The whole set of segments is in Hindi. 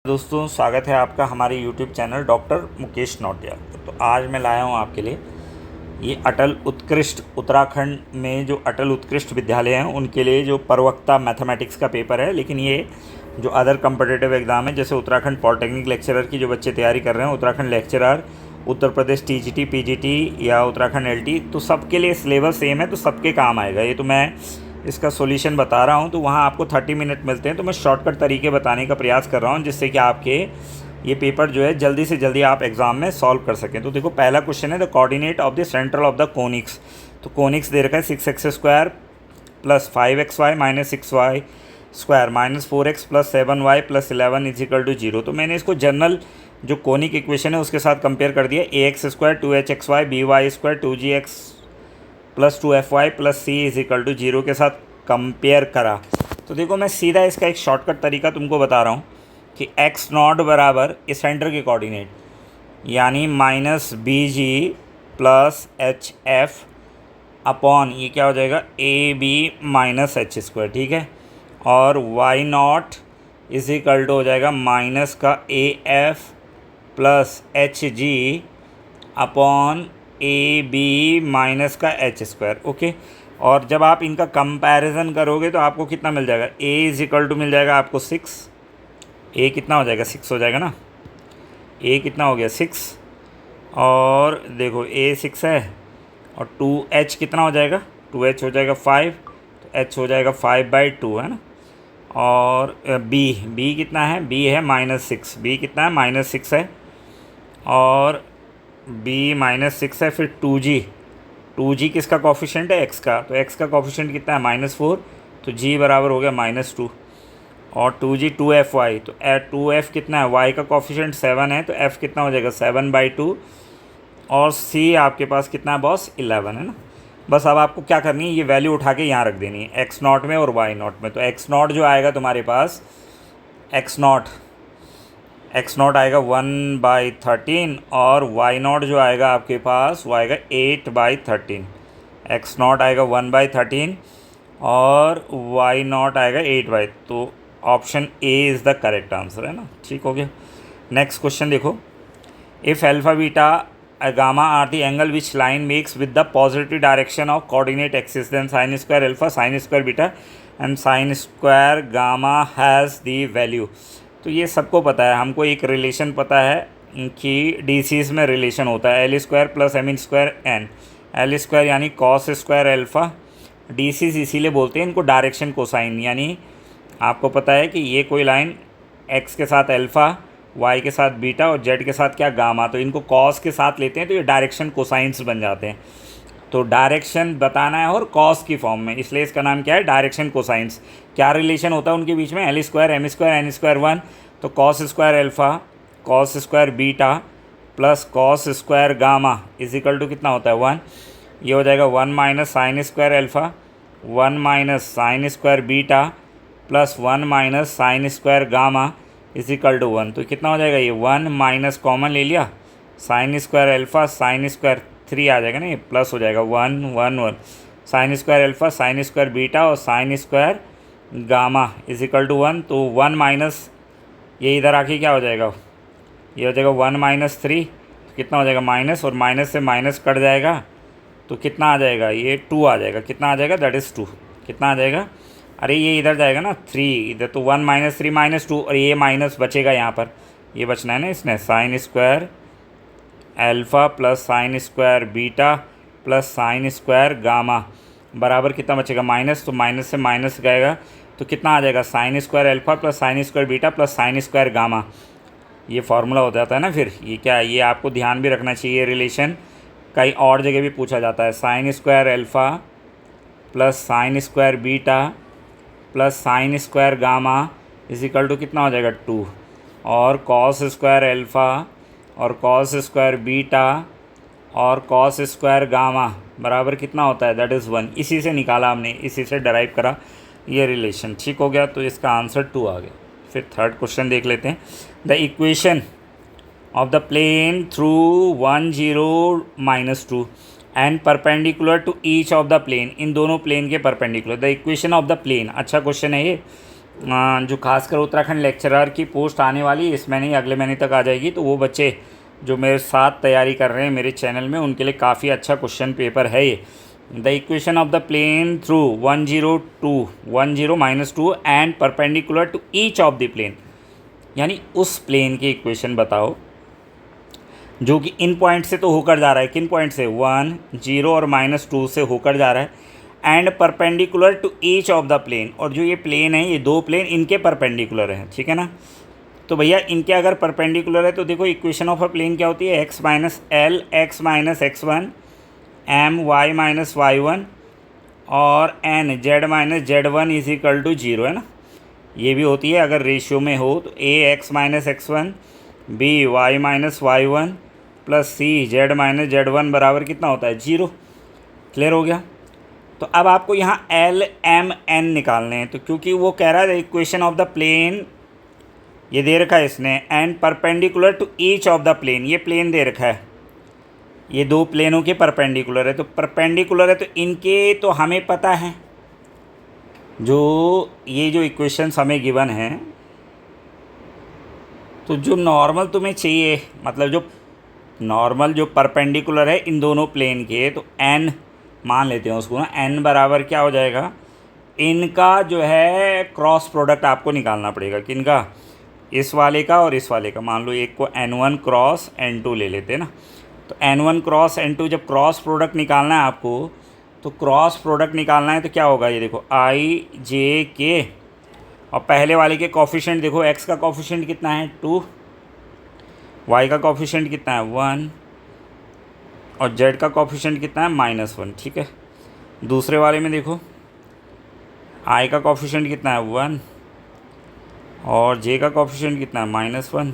दोस्तों, स्वागत है आपका हमारे YouTube चैनल डॉक्टर मुकेश नौटिया। तो आज मैं लाया हूँ आपके लिए ये अटल उत्कृष्ट उत्तराखंड में जो अटल उत्कृष्ट विद्यालय हैं उनके लिए जो प्रवक्ता मैथमेटिक्स का पेपर है। लेकिन ये जो अदर कम्पिटिटिव एग्ज़ाम है, जैसे उत्तराखंड पॉलिटेक्निक लेक्चरर की जो बच्चे तैयारी कर रहे हैं, Uttarakhand lecturer, Uttar Pradesh TGT PGT या उत्तराखंड LT, तो सबके लिए सिलेबस सेम है, तो सबके काम आएगा ये। तो मैं इसका सॉल्यूशन बता रहा हूँ, तो वहाँ आपको 30 मिनट मिलते हैं। तो मैं शॉर्टकट तरीके बताने का प्रयास कर रहा हूँ, जिससे कि आपके ये पेपर जो है जल्दी से जल्दी आप एग्ज़ाम में सॉल्व कर सकें। तो देखो, पहला क्वेश्चन है the coordinate of the central of the conics. तो कोनिक्स दे रखा है 6x² + 5xy - 6y² - 4x + 7y + 11 = 0। तो मैंने इसको जनरल जो कोनिक इक्वेशन है उसके साथ कंपेयर कर दिया। ax² 2hxy by² 2gx + 2fy + c = 0 के साथ कंपेयर करा। तो देखो, मैं सीधा इसका एक शॉर्टकट तरीका तुमको बता रहा हूँ कि x0 बराबर इस सेंटर के कोऑर्डिनेट यानी -bg + hf अपॉन ये क्या हो जाएगा ab - h², ठीक है। और y0 हो जाएगा माइनस का af + hg upon ab minus का h², ओके। और जब आप इनका कंपैरिजन करोगे तो आपको कितना मिल जाएगा, a मिल जाएगा आपको 6। a कितना हो जाएगा, 6 हो जाएगा ना। a कितना हो गया, 6। और देखो a 6 है, और 2h कितना हो जाएगा, 2h हो जाएगा 5, तो h हो जाएगा 5/2, है ना। और b कितना है, b है -6, b कितना है, -6 है। और b -6 है। फिर 2g किसका कॉफिशेंट है, x का, तो x का कॉफिशेंट कितना है, -4, तो g बराबर हो गया -2। और 2g 2fy, तो 2f कितना है, y का कॉफिशेंट 7 है, तो f कितना हो जाएगा 7/2। और c आपके पास कितना है बॉस, 11, है ना। बस अब आपको क्या करनी है, ये वैल्यू उठा के यहाँ रख देनी है x0 में और y0 में। तो x0 जो आएगा तुम्हारे पास, x0 आएगा 1/13, और y0 जो आएगा आपके पास वो आएगा 8/13। x0 आएगा 1/13 और y0 आएगा 8/, तो option A is the correct answer, है ना। ठीक हो गया। नेक्स्ट क्वेश्चन देखो, if alpha beta gamma are the angle which line makes with the positive direction of coordinate axis, then sin² alpha sin² beta and sin² gamma has the value. तो ये सबको पता है, हमको एक रिलेशन पता है कि DCs में रिलेशन होता है L² + m² n। L² यानी cos² अल्फ़ा, DCs इसीलिए बोलते हैं इनको डायरेक्शन कोसाइन। यानी आपको पता है कि ये कोई लाइन x के साथ अल्फ़ा, y के साथ बीटा और z के साथ क्या, गामा, तो इनको cos के साथ लेते हैं तो ये डायरेक्शन कोसाइंस बन जाते हैं। तो डायरेक्शन बताना है और कॉस की फॉर्म में, इसलिए इसका नाम क्या है, डायरेक्शन कोसाइंस। क्या रिलेशन होता है उनके बीच में, L² m² n² 1, तो cos² alpha cos² beta + cos² gamma = कितना होता है, 1। ये हो जाएगा 1 - sin² alpha 1 - sin² beta + 1 - sin² gamma = 1। तो कितना हो जाएगा, ये 1 माइनस कॉमन ले लिया, sin² अल्फ़ा sin² 3 आ जाएगा ना, ये प्लस हो जाएगा 1 1 1, sin² अल्फ़ा sin² बीटा और sin² गामा = 1। तो 1 माइनस ये इधर आके क्या हो जाएगा, ये हो जाएगा 1 - 3, तो कितना हो जाएगा माइनस, और माइनस से माइनस कट जाएगा तो कितना आ जाएगा, ये 2 आ जाएगा। कितना आ जाएगा, दैट इज़ 2। कितना आ जाएगा, अरे ये इधर जाएगा ना 3 इधर, तो 1 - 3 - 2, और ये माइनस बचेगा यहाँ पर, ये बचना है ना इसने, sin² alpha + sin² beta + sin² gamma बराबर कितना बचेगा, माइनस, तो माइनस से माइनस गएगा तो कितना आ जाएगा, sin² alpha + sin² beta + sin² gamma. ये फार्मूला हो जाता है ना। फिर ये क्या है, ये आपको ध्यान भी रखना चाहिए, रिलेशन कई और जगह भी पूछा जाता है। sin² alpha + sin² beta + sin² gamma = कितना हो जाएगा, 2। और cos² अल्फ़ा और cos² बीटा और cos² गामा बराबर कितना होता है, दैट इज़ 1। इसी से निकाला हमने, इसी से डराइव करा ये रिलेशन। ठीक हो गया, तो इसका आंसर 2 आ गया। फिर थर्ड क्वेश्चन देख लेते हैं, the equation of the plane through 1 0 - 2 and perpendicular to each of the plane, इन दोनों प्लेन के perpendicular, the equation of the plane. अच्छा क्वेश्चन है ये, जो खासकर उत्तराखंड लेक्चरर की पोस्ट आने वाली इस महीने या अगले महीने तक आ जाएगी, तो वो बच्चे जो मेरे साथ तैयारी कर रहे हैं मेरे चैनल में, उनके लिए काफ़ी अच्छा क्वेश्चन पेपर है ये। The equation of the plane through 10 and perpendicular to each of the plane, यानी उस प्लेन की इक्वेशन बताओ जो कि इन पॉइंट से तो होकर जा रहा है, किन पॉइंट से, 1, 0 और -2 से होकर जा रहा है, and perpendicular to each of the plane, और जो ये प्लेन है, ये दो प्लेन इनके परपेंडिकुलर हैं, ठीक है ना। तो भैया इनके अगर परपेंडिकुलर है तो देखो इक्वेशन ऑफ अ प्लेन क्या होती है, x minus l x minus x1 m y minus y1 और n z minus z1 is equal to 0, है ना। ये भी होती है अगर रेशियो में हो तो a x minus x1 b y minus y1 plus c z minus z1 बराबर कितना होता है, 0। क्लियर हो गया। तो अब आपको यहाँ l m n निकालने हैं, तो क्योंकि वो कह रहा है इक्वेशन ऑफ द प्लेन ये दे रखा है इसने, and perpendicular to each of the plane, ये प्लेन दे रखा है, ये दो प्लेनों के परपेंडिकुलर है, तो परपेंडिकुलर है तो इनके तो हमें पता है, जो ये जो इक्वेशंस हमें गिवन हैं, तो जो नॉर्मल तुम्हें चाहिए, मतलब जो नॉर्मल जो परपेंडिकुलर है इन दोनों प्लेन के, तो n मान लेते हैं उसको ना, n बराबर क्या हो जाएगा, इनका जो है क्रॉस प्रोडक्ट आपको निकालना पड़ेगा, किनका, इस वाले का और इस वाले का। मान लो एक को n1 क्रॉस n2 ले लेते हैं ना, तो n1 क्रॉस n2 जब क्रॉस प्रोडक्ट निकालना है आपको, तो क्रॉस प्रोडक्ट निकालना है तो क्या होगा, ये देखो i j k, और पहले वाले के कॉफिशेंट देखो, x का कॉफिशेंट कितना है 2, y का कॉफिशेंट कितना है 1 और z का कॉफिशेंट कितना है -1, ठीक है। दूसरे वाले में देखो i का कॉफिशेंट कितना है 1 और j का कॉफिशेंट कितना है -1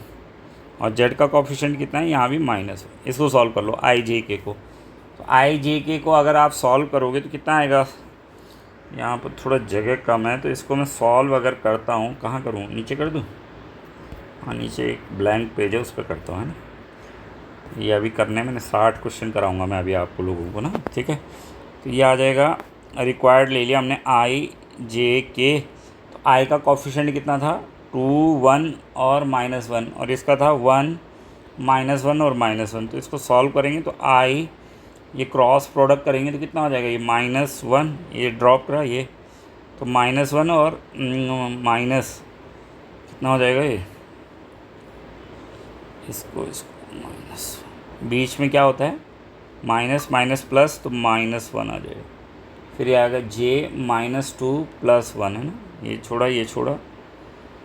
और z का कॉफिशेंट कितना है, यहाँ भी -1। इसको सॉल्व कर लो i j k को, तो i j k को अगर आप सॉल्व करोगे तो कितना आएगा, यहाँ पर थोड़ा जगह कम है तो इसको मैं सॉल्व अगर करता हूँ, कहाँ करूँ, नीचे कर दूँ, हाँ नीचे एक ब्लैंक पेज है उस पर करता हूँ, है ना। ये अभी करने मैंने 60 क्वेश्चन कराऊँगा मैं अभी आपको लोगों को ना, ठीक है। तो ये आ जाएगा, रिक्वायर्ड ले लिया हमने i j k, तो i का कॉफिशेंट कितना था 2, 1 और -1, और इसका था 1, -1 और -1, तो इसको सॉल्व करेंगे तो i, ये क्रॉस प्रोडक्ट करेंगे तो कितना हो जाएगा, ये -1, ये ड्रॉप करा ये, तो -1 और माइनस कितना हो जाएगा, ये इसको माइनस, बीच में क्या होता है माइनस माइनस प्लस, तो -1 आ जाएगा, फिर ये आएगा j -2 + 1, है ना, ये छोड़ा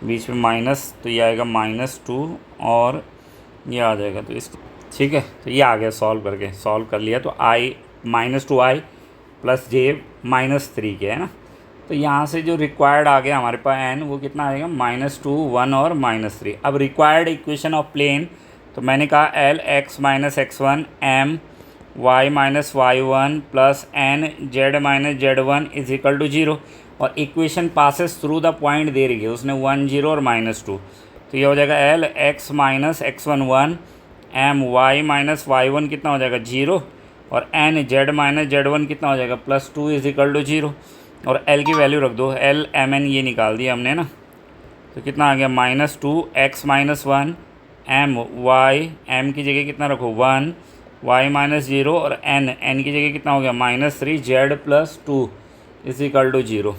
बीच में माइनस, तो ये आएगा -2 और ये आ जाएगा, तो इसको ठीक है। तो ये आ गया सॉल्व कर लिया, तो i -2i + j -3 के, है ना। तो यहाँ से जो रिक्वायर्ड आ गया हमारे पास n, वो कितना आएगा -2, 1 और -3। अब रिक्वायर्ड इक्वेशन ऑफ प्लेन, तो मैंने कहा l x minus x1 m y minus y1 plus n z minus z1 is equal to 0, और equation passes through the point दे रही है उसने 1, 0 और -2, तो ये हो जाएगा l x minus x1 1 m y minus y1 कितना हो जाएगा 0, और n z माइनस z1 कितना हो जाएगा +2 इज इक्वल टू 0, और l की वैल्यू रख दो, l m n ये निकाल दिया हमने ना, तो कितना आ गया -2 x minus 1 m y, m की जगह कितना रखो 1, y माइनस 0 और n की जगह कितना हो गया -3 z plus 2 is equal to 0।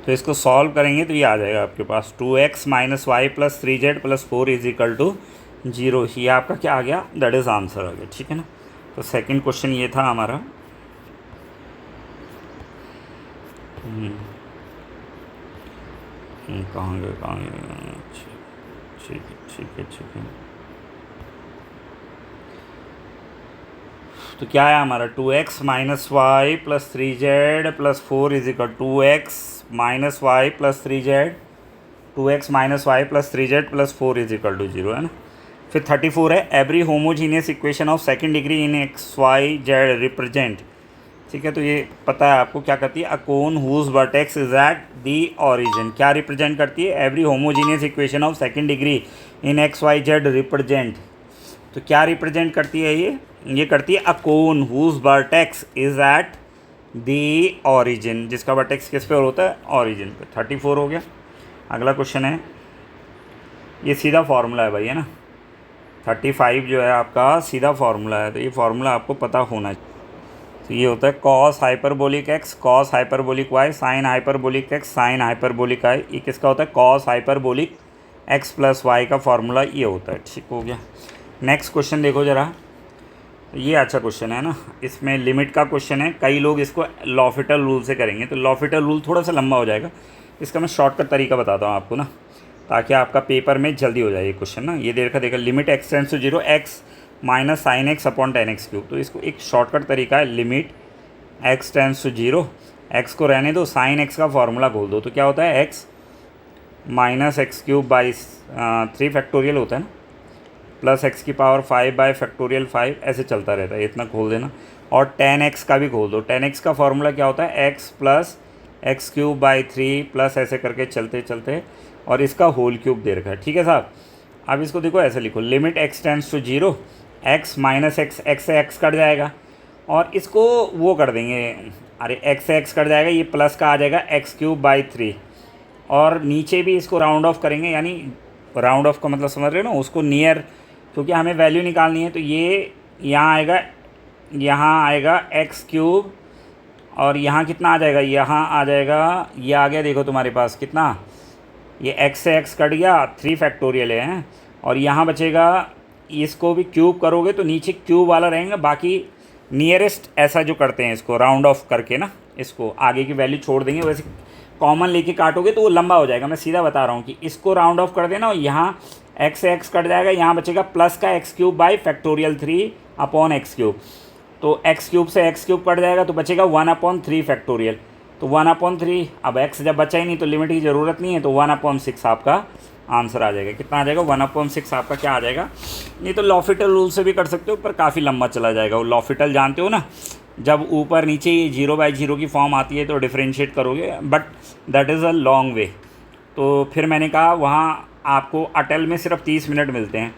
तो इसको सॉल्व करेंगे तो ये आ जाएगा आपके पास 2x minus y plus 3z plus 4 is equal to 0। ये आपका क्या आ गया, दैट इज़ आंसर आ गया, ठीक है ना। तो सेकंड क्वेश्चन ये था हमारा। कहाँ गए ठीक है। तो क्या है हमारा 2x minus y plus 3z plus 4 is equal 2x minus y plus 3z 2x minus y plus 3z plus 4 is equal to 0, है ना। फिर 34 है, every homogeneous equation of second degree in x y z represent, ठीक है। तो ये पता है आपको क्या करती है, a cone whose vertex is at the origin, क्या रिप्रेजेंट करती है, every homogeneous equation of second degree in x y z represent. तो क्या रिप्रेजेंट करती है ये करती है a cone whose vertex is at the origin, जिसका वर्टेक्स किस पे होता है, ऑरिजिन पे। 34 हो गया। अगला क्वेश्चन है, ये सीधा फार्मूला है भाई, है ना। 35 जो है आपका सीधा फार्मूला है, तो ये फार्मूला आपको पता होना चाहिए। तो ये होता है cos hyperbolic x cos hyperbolic y sine hyperbolic x sine hyperbolic y. ये किसका होता है? Cos hyperbolic x plus y का फार्मूला ये होता है। ठीक हो गया। नेक्स्ट क्वेश्चन देखो ज़रा, ये अच्छा क्वेश्चन है ना, इसमें लिमिट का क्वेश्चन है। कई लोग इसको लॉफिटल रूल से करेंगे, तो लॉफिटल रूल थोड़ा सा लंबा हो जाएगा, इसका मैं शॉर्टकट तरीका बताता हूँ आपको ना, ताकि आपका पेपर में जल्दी हो जाए ये क्वेश्चन ना। ये देखा limit x tends to 0 x minus sine x upon ten x cube. तो इसको एक शॉर्टकट तरीका है, limit x tends to 0, x को रहने दो, साइन एक्स का फार्मूला खोल दो, तो क्या होता है? X minus x cube by 3 factorial होता है ना, प्लस एक्स की पावर 5 बाई फैक्टोरियल 5, ऐसे चलता रहता है, इतना खोल देना। और टेन एक्स का भी खोल दो। टेन एक्स का फार्मूला क्या होता है? X plus x cube by 3 plus ऐसे करके चलते चलते, और इसका होल क्यूब दे रखा है। ठीक है साहब। अब इसको देखो ऐसे लिखो, limit x tends to 0 x minus x, x से एक्स कट जाएगा, और इसको वो कर देंगे, अरे एक्स से एक्स कट जाएगा, ये प्लस का आ जाएगा एक्स क्यूब बाई 3, और नीचे भी इसको राउंड ऑफ करेंगे, यानी राउंड ऑफ का मतलब समझ रहे हो ना, उसको नियर, क्योंकि हमें वैल्यू निकालनी है, तो ये यहाँ आएगा एक्स क्यूब, और यहाँ कितना आ जाएगा? यहाँ आ जाएगा, ये आ गया देखो तुम्हारे पास कितना, ये एक्स से एक्स कट गया, 3 फैक्टोरियल है, और यहाँ बचेगा, इसको भी क्यूब करोगे तो नीचे क्यूब वाला रहेगा, बाकी नियरेस्ट ऐसा जो करते हैं इसको राउंड ऑफ करके ना, इसको आगे की वैल्यू छोड़ देंगे, वैसे कॉमन लेके काटोगे तो वो लंबा हो जाएगा। मैं सीधा बता रहा हूँ कि इसको राउंड ऑफ कर देना, और यहाँ एक्स से एक्स कट जाएगा, यहाँ बचेगा प्लस का x cube by factorial 3 upon x cube, तो एक्स क्यूब से एक्स क्यूब कट जाएगा, तो बचेगा 1/3 फैक्टोरियल, तो 1/3। अब एक्स जब बचा ही नहीं तो लिमिट की ज़रूरत नहीं है, तो 1/6 आपका आंसर आ जाएगा। कितना आ जाएगा? 1/6 आपका क्या आ जाएगा? नहीं तो लॉफिटल रूल से भी कर सकते हो, पर काफ़ी लंबा चला जाएगा। वो लॉफिटल जानते हो ना, जब ऊपर नीचे ये 0/0 की फॉर्म आती है तो डिफ्रेंशिएट करोगे, but that is a long way. तो फिर मैंने कहा वहाँ आपको अटल में सिर्फ 30 मिनट मिलते हैं,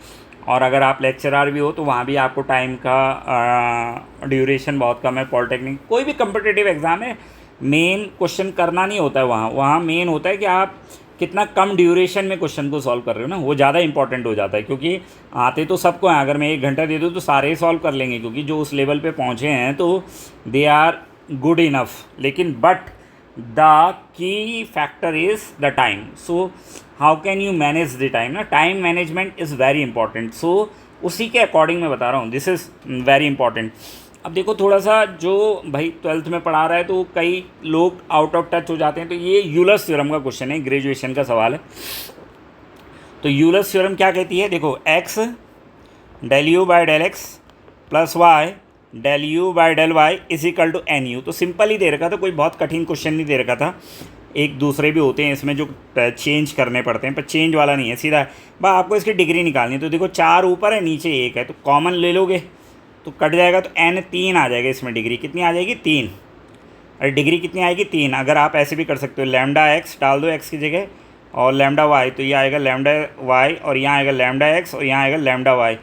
और अगर आप लेक्चरर भी हो तो वहाँ भी आपको टाइम का ड्यूरेशन बहुत कम है। पॉलिटेक्निक कोई भी कम्पिटिटिव एग्ज़ाम है, मेन क्वेश्चन करना नहीं होता है वहाँ मेन होता है कि आप कितना कम ड्यूरेशन में क्वेश्चन को सॉल्व कर रहे हो ना, वो ज़्यादा इंपॉर्टेंट हो जाता है। क्योंकि आते तो सबको हैं, अगर मैं 1 घंटा दे दूँ तो सारे ही सॉल्व कर लेंगे, क्योंकि जो उस लेवल पे पहुँचे हैं तो दे आर गुड इनफ। लेकिन but the key factor is the time. So how can you manage the time ना, time management is very important. So उसी के अकॉर्डिंग मैं बता रहा हूँ, दिस इज़ वेरी इंपॉर्टेंट। अब देखो थोड़ा सा जो भाई 12th में पढ़ा रहा है तो कई लोग आउट ऑफ टच हो जाते हैं, तो ये यूलर्स थ्योरम का क्वेश्चन है, ग्रेजुएशन का सवाल है। तो यूलर्स थ्योरम क्या कहती है? देखो, x del u by del x plus y del u by del y is equal to n u. तो सिंपल ही दे रखा था, कोई बहुत कठिन क्वेश्चन नहीं दे रखा था। एक दूसरे भी होते हैं इसमें जो चेंज करने पड़ते हैं, पर चेंज वाला नहीं है, सीधा बस आपको इसकी डिग्री निकालनी है। तो देखो 4 ऊपर है, नीचे 1 है, तो कॉमन ले लोगे तो कट जाएगा, तो n 3 आ जाएगा। इसमें डिग्री कितनी आ जाएगी? 3। अरे डिग्री कितनी आएगी? 3। अगर आप ऐसे भी कर सकते हो, लैम्डा एक्स डाल दो एक्स की जगह, और लैम्डा वाई, तो ये आएगा लैम्डा वाई, और यहाँ आएगा लैम्डा एक्स, और यहाँ आएगा लैम्डा वाई।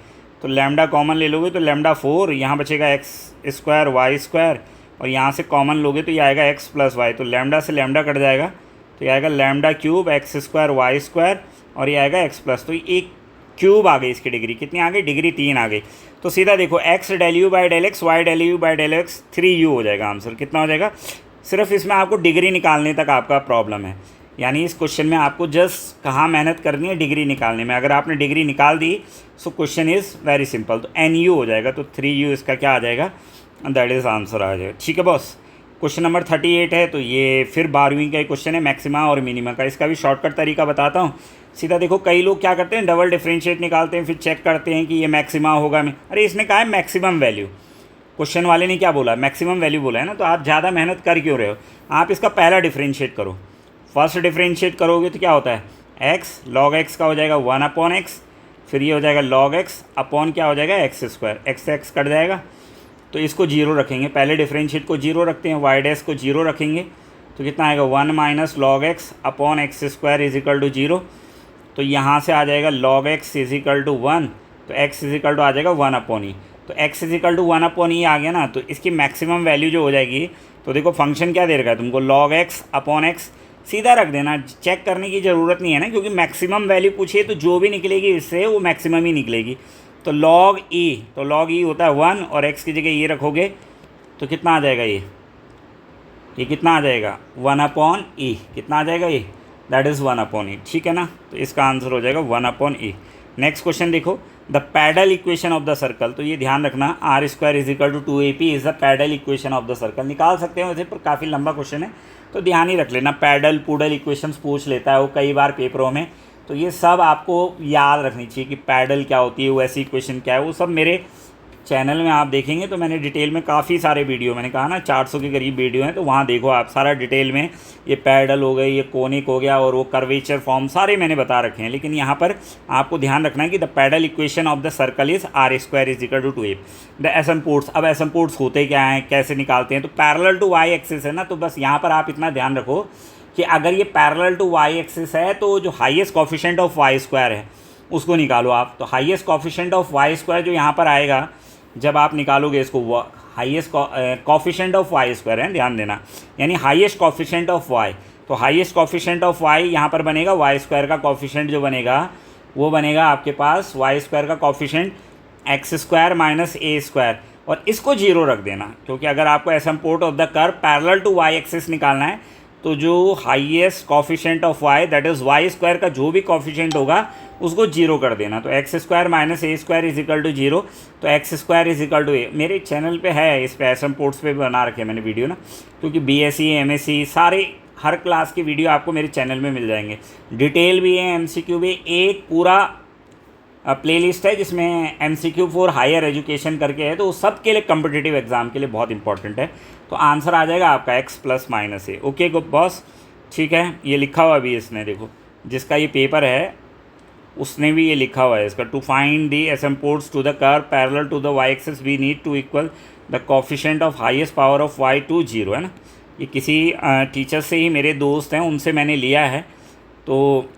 तो लैम्डा कॉमन ले लोगे तो लैम्डा 4, यहाँ बचेगा एक्स स्क्वायर वाई स्क्वायर, और यहाँ से कॉमन लोगे तो ये आएगा एक्स प्लस वाई। तो लैम्डा से लैम्डा कट जाएगा, तो ये आएगा lambda cube x square y square, और ये आएगा एक्स प्लस। तो एक क्यूब आ गई, इसकी डिग्री कितनी आ गई? डिग्री 3 आ गई। तो सीधा देखो, x del u by del x, y del u by del x, 3u हो जाएगा आंसर। कितना हो जाएगा? सिर्फ इसमें आपको डिग्री निकालने तक आपका प्रॉब्लम है, यानी इस क्वेश्चन में आपको जस्ट कहाँ मेहनत करनी है? डिग्री निकालने में। अगर आपने डिग्री निकाल दी so question is very simple. तो NU हो जाएगा, तो 3u इसका क्या आ जाएगा? दैट इज़ आंसर आ जाएगा। ठीक है बॉस। क्वेश्चन नंबर 38 है, तो ये फिर 12वीं का ही क्वेश्चन है, मैक्सिमा और मिनिमा का। इसका भी शॉर्टकट तरीका बताता हूँ। सीधा देखो, कई लोग क्या करते हैं, डबल डिफरेंशिएट निकालते हैं, फिर चेक करते हैं कि ये मैक्सिमा होगा। में अरे इसने कहा है मैक्सिमम वैल्यू, क्वेश्चन वाले ने क्या बोला? मैक्सिमम वैल्यू बोला है ना, तो आप ज़्यादा मेहनत कर क्यों रहे हो? आप इसका पहला डिफरेंशिएट करो। फर्स्ट डिफरेंशिएट करोगे तो क्या होता है? एक्स लॉग एक्स का हो जाएगा 1/x, फिर ये हो जाएगा log x अपॉन क्या हो जाएगा? X square. एक्स से एक्स कट जाएगा, तो इसको 0 रखेंगे। पहले डिफरेंशिएट को 0 रखते हैं, वाई डैश को 0 रखेंगे, तो कितना आएगा? 1 minus log x upon x square is equal to 0। तो यहाँ से आ जाएगा log x is equal to 1, तो x इज इक्वल टू आ जाएगा 1/e। तो x is equal to 1/e आ गया ना, तो इसकी मैक्सिमम वैल्यू जो हो जाएगी, तो देखो फंक्शन क्या दे रखा है तुमको? log x अपॉन एक्स, सीधा रख देना, चेक करने की ज़रूरत नहीं है ना, क्योंकि मैक्सिमम वैल्यू पूछिए तो जो भी निकलेगी इससे वो मैक्सिमम ही निकलेगी। तो लॉग ई होता है 1 और एक्स की जगह ये रखोगे तो कितना आ जाएगा, ये कितना आ जाएगा 1/e। कितना आ जाएगा ये, दैट इज़ 1/e, ठीक है ना। तो इसका आंसर हो जाएगा 1/e। नेक्स्ट क्वेश्चन देखो, the pedal equation of the circle. तो ये ध्यान रखना, r² is equal to 2ap is the pedal equation of the circle. निकाल सकते हैं वैसे, पर काफ़ी लंबा क्वेश्चन है तो ध्यान ही रख लेना। पैडल पूडल इक्वेशंस पूछ लेता है वो कई बार पेपरों में, तो ये सब आपको याद रखनी चाहिए कि पैडल क्या होती है, वैसी इक्वेशन क्या है। वो सब मेरे चैनल में आप देखेंगे तो मैंने डिटेल में काफ़ी सारे वीडियो, मैंने कहा ना 400 के करीब वीडियो हैं, तो वहाँ देखो आप सारा डिटेल में, ये पैडल हो गई, ये कोनिक हो गया, और वो कर्वेचर फॉर्म सारे मैंने बता रखे हैं। लेकिन यहाँ पर आपको ध्यान रखना है कि the pedal equation of the circle is r² is equal to 2a। The asymptotes, अब एसिम्पोड्स होते क्या हैं, कैसे निकालते हैं, तो पैरेलल टू y एक्सिस है ना, तो बस यहाँ पर आप इतना ध्यान रखो कि अगर ये पैरेलल टू y एक्सिस है तो जो हाईएस्ट कॉफिशेंट ऑफ y² है उसको निकालो आप। तो हाईएस्ट कॉफिशेंट ऑफ y² जो यहाँ पर आएगा जब आप निकालोगे इसको, हाईएस्ट कॉफिशेंट ऑफ y² है, ध्यान देना, यानी हाईएस्ट कॉफिशेंट ऑफ y। तो हाईएस्ट कॉफिशेंट ऑफ y यहाँ पर बनेगा y² का कॉफिशेंट जो बनेगा वो बनेगा आपके पास y² का कॉफिशेंट x² माइनस a², और इसको 0 रख देना, क्योंकि अगर आपको asymptote of the curve parallel to y axis निकालना है तो जो highest coefficient of y that is y² का जो भी कॉफिशेंट होगा उसको 0 कर देना। तो x² minus a² is equal to 0, तो x² is equal to a। मेरे चैनल पे है, इस पे एसिम्पोड्स पे बना रखे मैंने वीडियो ना, क्योंकि BSc MSc सारे हर क्लास की वीडियो आपको मेरे चैनल में मिल जाएंगे। डिटेल भी है, MCQ भी, एक पूरा प्लेलिस्ट है जिसमें MCQ फॉर हायर एजुकेशन करके है, तो सब के लिए कम्पिटिटिव एग्जाम के लिए बहुत इंपॉर्टेंट है। तो आंसर आ जाएगा आपका x plus minus a। Okay boss, ठीक है, ये लिखा हुआ भी इसने, देखो जिसका ये पेपर है उसने भी ये लिखा हुआ है इसका, to find the asymptotes to the curve parallel to the y axis we need to equal the coefficient of highest power of y to 0, है ना। ये किसी टीचर से ही, मेरे दोस्त हैं उनसे मैंने लिया है, तो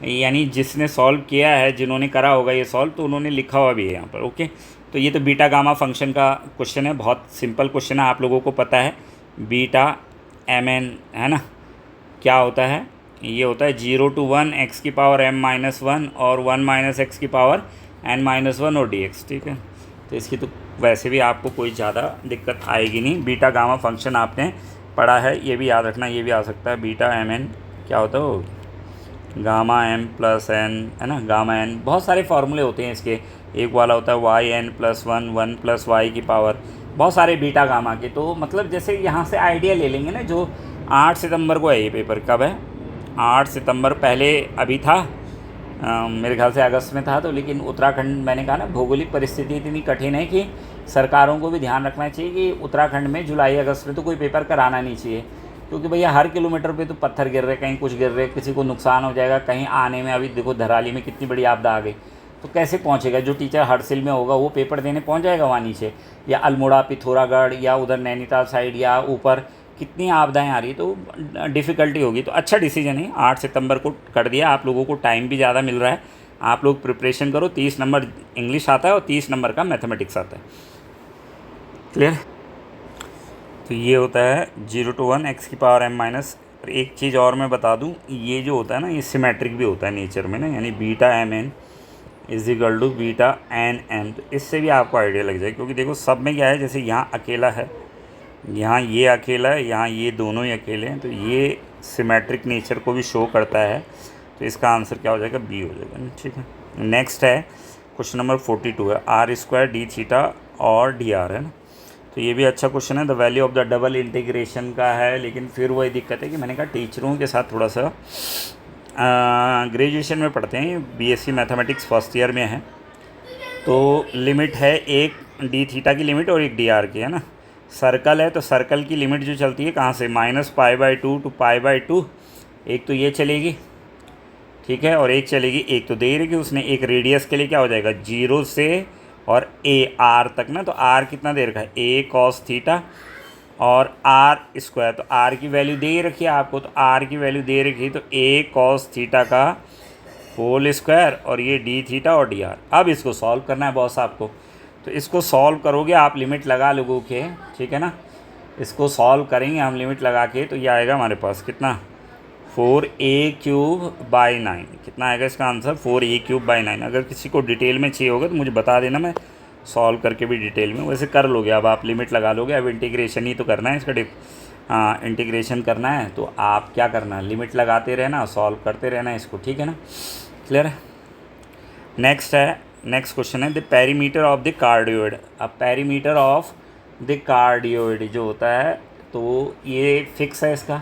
यानी जिसने सॉल्व किया है, जिन्होंने करा होगा ये सॉल्व, तो उन्होंने लिखा हुआ भी है यहाँ पर। ओके, तो ये तो बीटा गामा फंक्शन का क्वेश्चन है, बहुत सिंपल क्वेश्चन है, आप लोगों को पता है। बीटा mn है ना, क्या होता है, ये होता है 0 to 1 x की पावर m-1 और 1 माइनस एक्स की पावर n-1 और dx, ठीक है। तो इसकी तो वैसे भी आपको कोई ज़्यादा दिक्कत आएगी नहीं। बीटा गामा फंक्शन आपने पढ़ा है, ये भी याद रखना, ये भी आ सकता है। बीटा mn क्या होता है, वो गामा m प्लस n, है ना, गामा n, बहुत सारे फार्मूले होते हैं इसके। एक वाला होता है yn+1 1 प्लस y की पावर, बहुत सारे बीटा गामा के। तो मतलब जैसे यहाँ से आइडिया ले लेंगे ना, जो 8 सितंबर को है ये पेपर, कब है 8 सितंबर, पहले अभी था मेरे ख्याल से अगस्त में था, तो लेकिन उत्तराखंड, मैंने कहा ना भौगोलिक परिस्थिति इतनी कठिन है कि सरकारों को भी ध्यान रखना चाहिए कि उत्तराखंड में जुलाई अगस्त में तो कोई पेपर कराना नहीं चाहिए, क्योंकि भैया हर किलोमीटर पे तो पत्थर गिर रहे, कहीं कुछ गिर रहे, किसी को नुकसान हो जाएगा, कहीं आने में, अभी देखो धराली में कितनी बड़ी आपदा आ गई, तो कैसे पहुंचेगा। जो टीचर हरसिल में होगा वो पेपर देने पहुंच जाएगा वहाँ नीचे, या अल्मोड़ा पिथौरागढ़ या उधर नैनीताल साइड या ऊपर, कितनी आपदाएं आ रही है, तो डिफ़िकल्टी होगी। तो अच्छा डिसीजन है 8 सितंबर को कर दिया, आप लोगों को टाइम भी ज़्यादा मिल रहा है, आप लोग प्रिपरेशन करो। 30 नंबर इंग्लिश आता है और 30 नंबर का मैथमेटिक्स आता है, क्लियर। तो ये होता है 0 to 1 x की पावर m-। और एक चीज़ और मैं बता दूं, ये जो होता है ना, ये सिमेट्रिक भी होता है नेचर में ना, यानी beta mn is equal to beta nm। तो इससे भी आपको आइडिया लग जाए, क्योंकि देखो सब में क्या है, जैसे यहाँ अकेला है, यहाँ ये अकेला है, यहाँ ये दोनों ही अकेले हैं, तो ये सिमेट्रिक नेचर को भी शो करता है। तो इसका आंसर क्या हो जाएगा, बी हो जाएगा, ठीक है। नेक्स्ट है क्वेश्चन नंबर 42 है, r² d थीटा और dr, है ना। तो ये भी अच्छा क्वेश्चन है, the value of the double integration का है, लेकिन फिर वही दिक्कत है कि मैंने कहा टीचरों के साथ थोड़ा सा ग्रेजुएशन में पढ़ते हैं, BSc मैथमेटिक्स फर्स्ट ईयर में है, तो लिमिट है एक डी थीटा की लिमिट और एक dr की, है ना। सर्कल है तो सर्कल की लिमिट जो चलती है कहाँ से, -π/2 टू π/2, एक तो ये चलेगी, ठीक है, और एक चलेगी, एक तो दे ही रखी उसने, एक रेडियस के लिए क्या हो जाएगा 0 से और a r तक ना। तो r कितना दे रखा है, a cos थीटा और r², तो r की वैल्यू दे रखी है आपको, तो r की वैल्यू दे रखी, तो a cos थीटा का होल स्क्वायर और ये d थीटा और dr। अब इसको सॉल्व करना है बॉस आपको, तो इसको सॉल्व करोगे आप, लिमिट लगा लोगे, ठीक है ना। इसको सॉल्व करेंगे हम लिमिट लगा के, तो ये आएगा हमारे पास कितना 4a³/9। कितना आएगा इसका आंसर 4a³/9। अगर किसी को डिटेल में चाहिए होगा तो मुझे बता देना, मैं सॉल्व करके भी डिटेल में वैसे कर लोगे। अब आप लिमिट लगा लोगे, अब इंटीग्रेशन ही तो करना है इसका हाँ इंटीग्रेशन करना है, तो आप क्या करना है लिमिट लगाते रहना, सॉल्व करते रहना इसको, ठीक है ना, क्लियर है। नेक्स्ट क्वेश्चन है the perimeter of the cardioid. अब पेरीमीटर ऑफ द कार्डियोइड जो होता है तो ये फिक्स है, इसका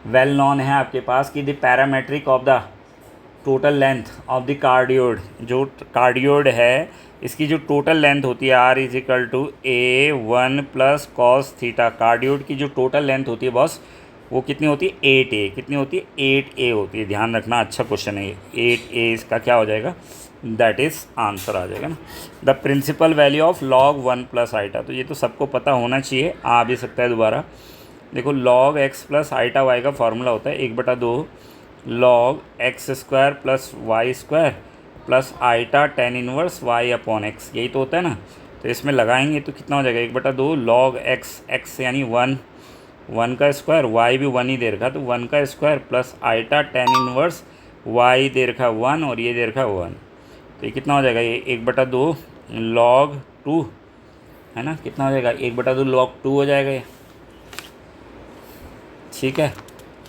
वेल नॉन है आपके पास कि the parametric of the total length of the cardioid, जो कार्डियोइड है इसकी जो टोटल लेंथ होती है R=A1 + cos थीटा। कार्डियोइड की जो टोटल लेंथ होती है बॉस वो कितनी होती है 8a। कितनी होती है 8a होती है, ध्यान रखना, अच्छा क्वेश्चन है ये। 8a इसका क्या हो जाएगा, दैट इज़ आंसर आ जाएगा ना। The principal value of log 1 + iota, तो ये तो सबको पता होना चाहिए, आ भी सकता है दोबारा। देखो log x + आइटा y का फार्मूला होता है 1/2 log x² + y² + iota tan inverse y/x, यही तो होता है ना। तो इसमें लगाएंगे तो कितना हो जाएगा 1/2 log x यानी 1 का स्क्वायर, y भी 1 ही दे रखा, तो 1 का square + iota tan inverse y दे रखा 1 और ये दे रखा 1, तो ये कितना हो जाएगा ये 1/2 log 2 है ना। कितना हो जाएगा 1/2 log 2 हो जाएगा ये, ठीक है।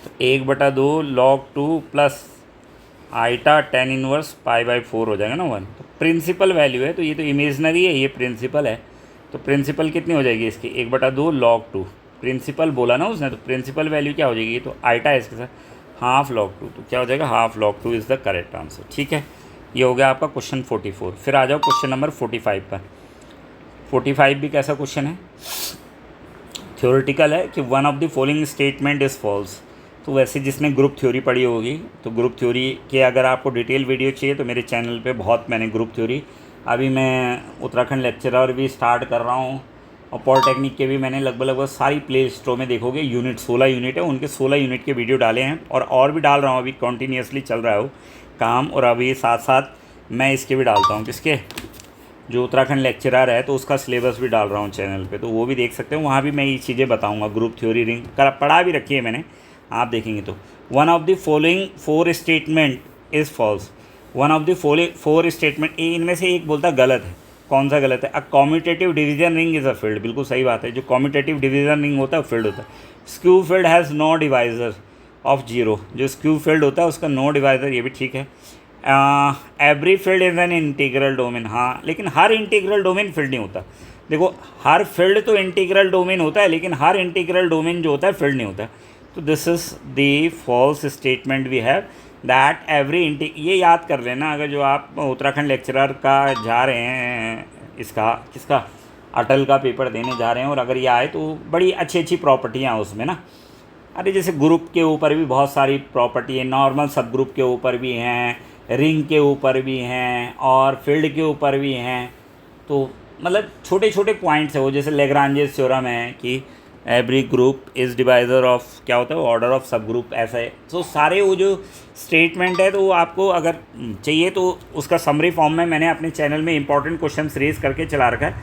तो 1/2 log 2 + आइटा tan इनवर्स π/4 हो जाएगा ना 1। तो प्रिंसिपल वैल्यू है, तो ये तो इमेजनरी है, ये प्रिंसिपल है, तो प्रिंसिपल कितनी हो जाएगी इसकी 1/2 log 2। प्रिंसिपल बोला ना उसने, तो प्रिंसिपल वैल्यू क्या हो जाएगी, तो आइटा है इसके साथ ½ log 2, तो क्या हो जाएगा ½ log 2 is the correct answer, ठीक है। ये हो गया आपका क्वेश्चन 44। फिर आ जाओ क्वेश्चन नंबर 45 पर। 45 भी कैसा क्वेश्चन है, थ्योरेटिकल है कि one of the following statement is false. तो वैसे जिसने ग्रुप थ्योरी पढ़ी होगी, तो ग्रुप थ्योरी के अगर आपको डिटेल वीडियो चाहिए तो मेरे चैनल पे बहुत मैंने ग्रुप थ्योरी, अभी मैं उत्तराखंड लेक्चरर भी स्टार्ट कर रहा हूँ और पॉलिटेक्निक के भी मैंने लगभग सारी प्ले स्टोर में देखोगे यूनिट 16 यूनिट है, उनके 16 यूनिट के वीडियो डाले हैं और भी डाल रहा हूँ, अभी कंटिन्यूसली चल रहा है काम। और अभी साथ साथ मैं इसके भी डालता हूँ, किसके, जो उत्तराखंड लेक्चरर है तो उसका सिलेबस भी डाल रहा हूँ चैनल पे, तो वो भी देख सकते हैं, वहाँ भी मैं ये चीज़ें बताऊँगा। ग्रुप थ्योरी रिंग पढ़ा भी रखी है मैंने, आप देखेंगे तो। One of the following 4 statement is false. One of the following 4 statement, इनमें से एक बोलता गलत है। कौन सा गलत है, a commutative division ring is a field, बिल्कुल सही बात है। जो कॉम्यूटेटिव डिवीजन रिंग होता है फील्ड होता है। Skew field has no divisor of 0, जो स्क्यू फील्ड होता है उसका नो डिवाइजर, ये भी ठीक है। Every field is an integral domain, हाँ, लेकिन हर इंटीग्रल डोमेन फील्ड नहीं होता। देखो हर फील्ड तो इंटीग्रल डोमेन होता है, लेकिन हर इंटीग्रल डोमेन जो होता है फील्ड नहीं होता। तो this is the false statement we have that every ये याद कर लेना, अगर जो आप उत्तराखंड लेक्चरर का जा रहे हैं, इसका किसका, अटल का पेपर देने जा रहे हैं, और अगर ये आए तो बड़ी अच्छी अच्छी प्रॉपर्टियाँ उसमें ना। अरे जैसे ग्रुप के ऊपर भी बहुत सारी प्रॉपर्टी है, नॉर्मल सब ग्रुप के ऊपर भी हैं, रिंग के ऊपर भी हैं और फील्ड के ऊपर भी हैं। तो मतलब छोटे छोटे पॉइंट्स है वो, जैसे लेग्रांजेस थ्योरम है कि every group is divisor of, क्या होता है, ऑर्डर ऑफ सब ग्रुप, ऐसा है। तो सारे वो जो स्टेटमेंट है, तो वो आपको अगर चाहिए तो उसका समरी फॉर्म में मैंने अपने चैनल में इंपॉर्टेंट क्वेश्चन रेज करके चला रखा है,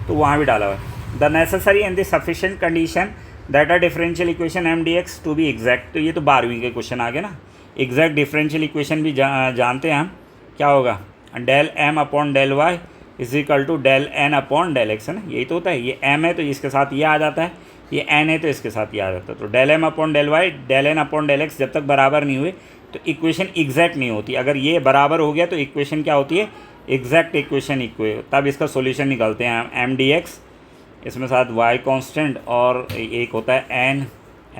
तो वहाँ भी डाला हुआ है। The necessary and the sufficient condition that are differential equation MDX to be exact, तो ये तो 12वीं के क्वेश्चन आ गए ना। एग्जैक्ट डिफरेंशियल इक्वेशन भी जानते हैं हम, क्या होगा, del m/del y = del n/del x, है ना, यही तो होता है। ये m है तो इसके साथ ये आ जाता है, ये n है तो इसके साथ ये आ जाता है। तो del m/del y del n/del x जब तक बराबर नहीं हुए तो इक्वेशन एग्जैक्ट नहीं होती। अगर ये बराबर हो गया तो इक्वेशन क्या होती है, एग्जैक्ट इक्वेशन तब इसका सोल्यूशन निकालते हैं हम। MDX इसमें साथ y कांस्टेंट और एक होता है n